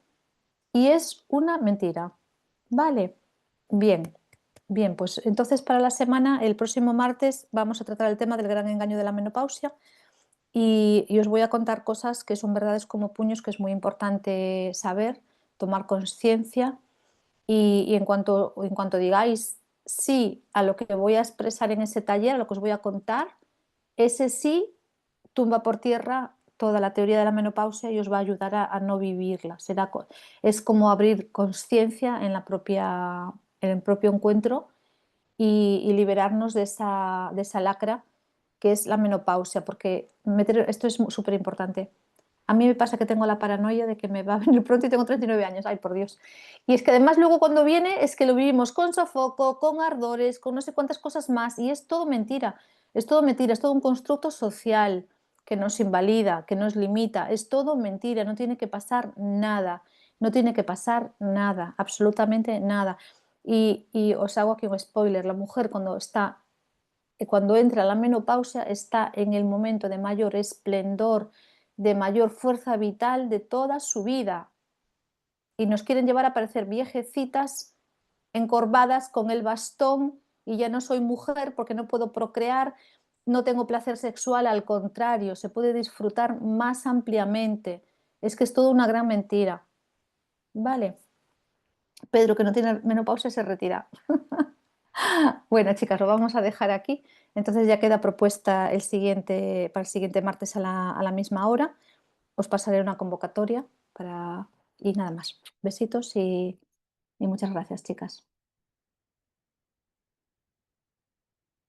Y es una mentira. ¿Vale? Bien. Bien, pues entonces para la semana, el próximo martes, vamos a tratar el tema del gran engaño de la menopausia y os voy a contar cosas que son verdades como puños, que es muy importante saber, tomar conciencia y en cuanto digáis sí a lo que voy a expresar en ese taller, a lo que os voy a contar, ese sí tumba por tierra toda la teoría de la menopausia y os va a ayudar a no vivirla. Es como abrir conciencia en el propio encuentro y liberarnos de esa lacra que es la menopausia, porque esto es súper importante. A mí me pasa que tengo la paranoia de que me va a venir pronto y tengo 39 años, ay por Dios. Y es que además luego cuando viene es que lo vivimos con sofoco, con ardores, con no sé cuántas cosas más y es todo mentira, es todo mentira, es todo un constructo social que nos invalida, que nos limita, es todo mentira, no tiene que pasar nada, no tiene que pasar nada, absolutamente nada. Y os hago aquí un spoiler, la mujer cuando entra la menopausia está en el momento de mayor esplendor, de mayor fuerza vital de toda su vida. Y nos quieren llevar a parecer viejecitas, encorvadas con el bastón y ya no soy mujer porque no puedo procrear, no tengo placer sexual, al contrario, se puede disfrutar más ampliamente. Es que es toda una gran mentira. Vale, Pedro, que no tiene menopausia, se retira. Bueno, chicas, lo vamos a dejar aquí. Entonces ya queda propuesta para el siguiente martes a la misma hora. Os pasaré una convocatoria y nada más. Besitos y muchas gracias, chicas.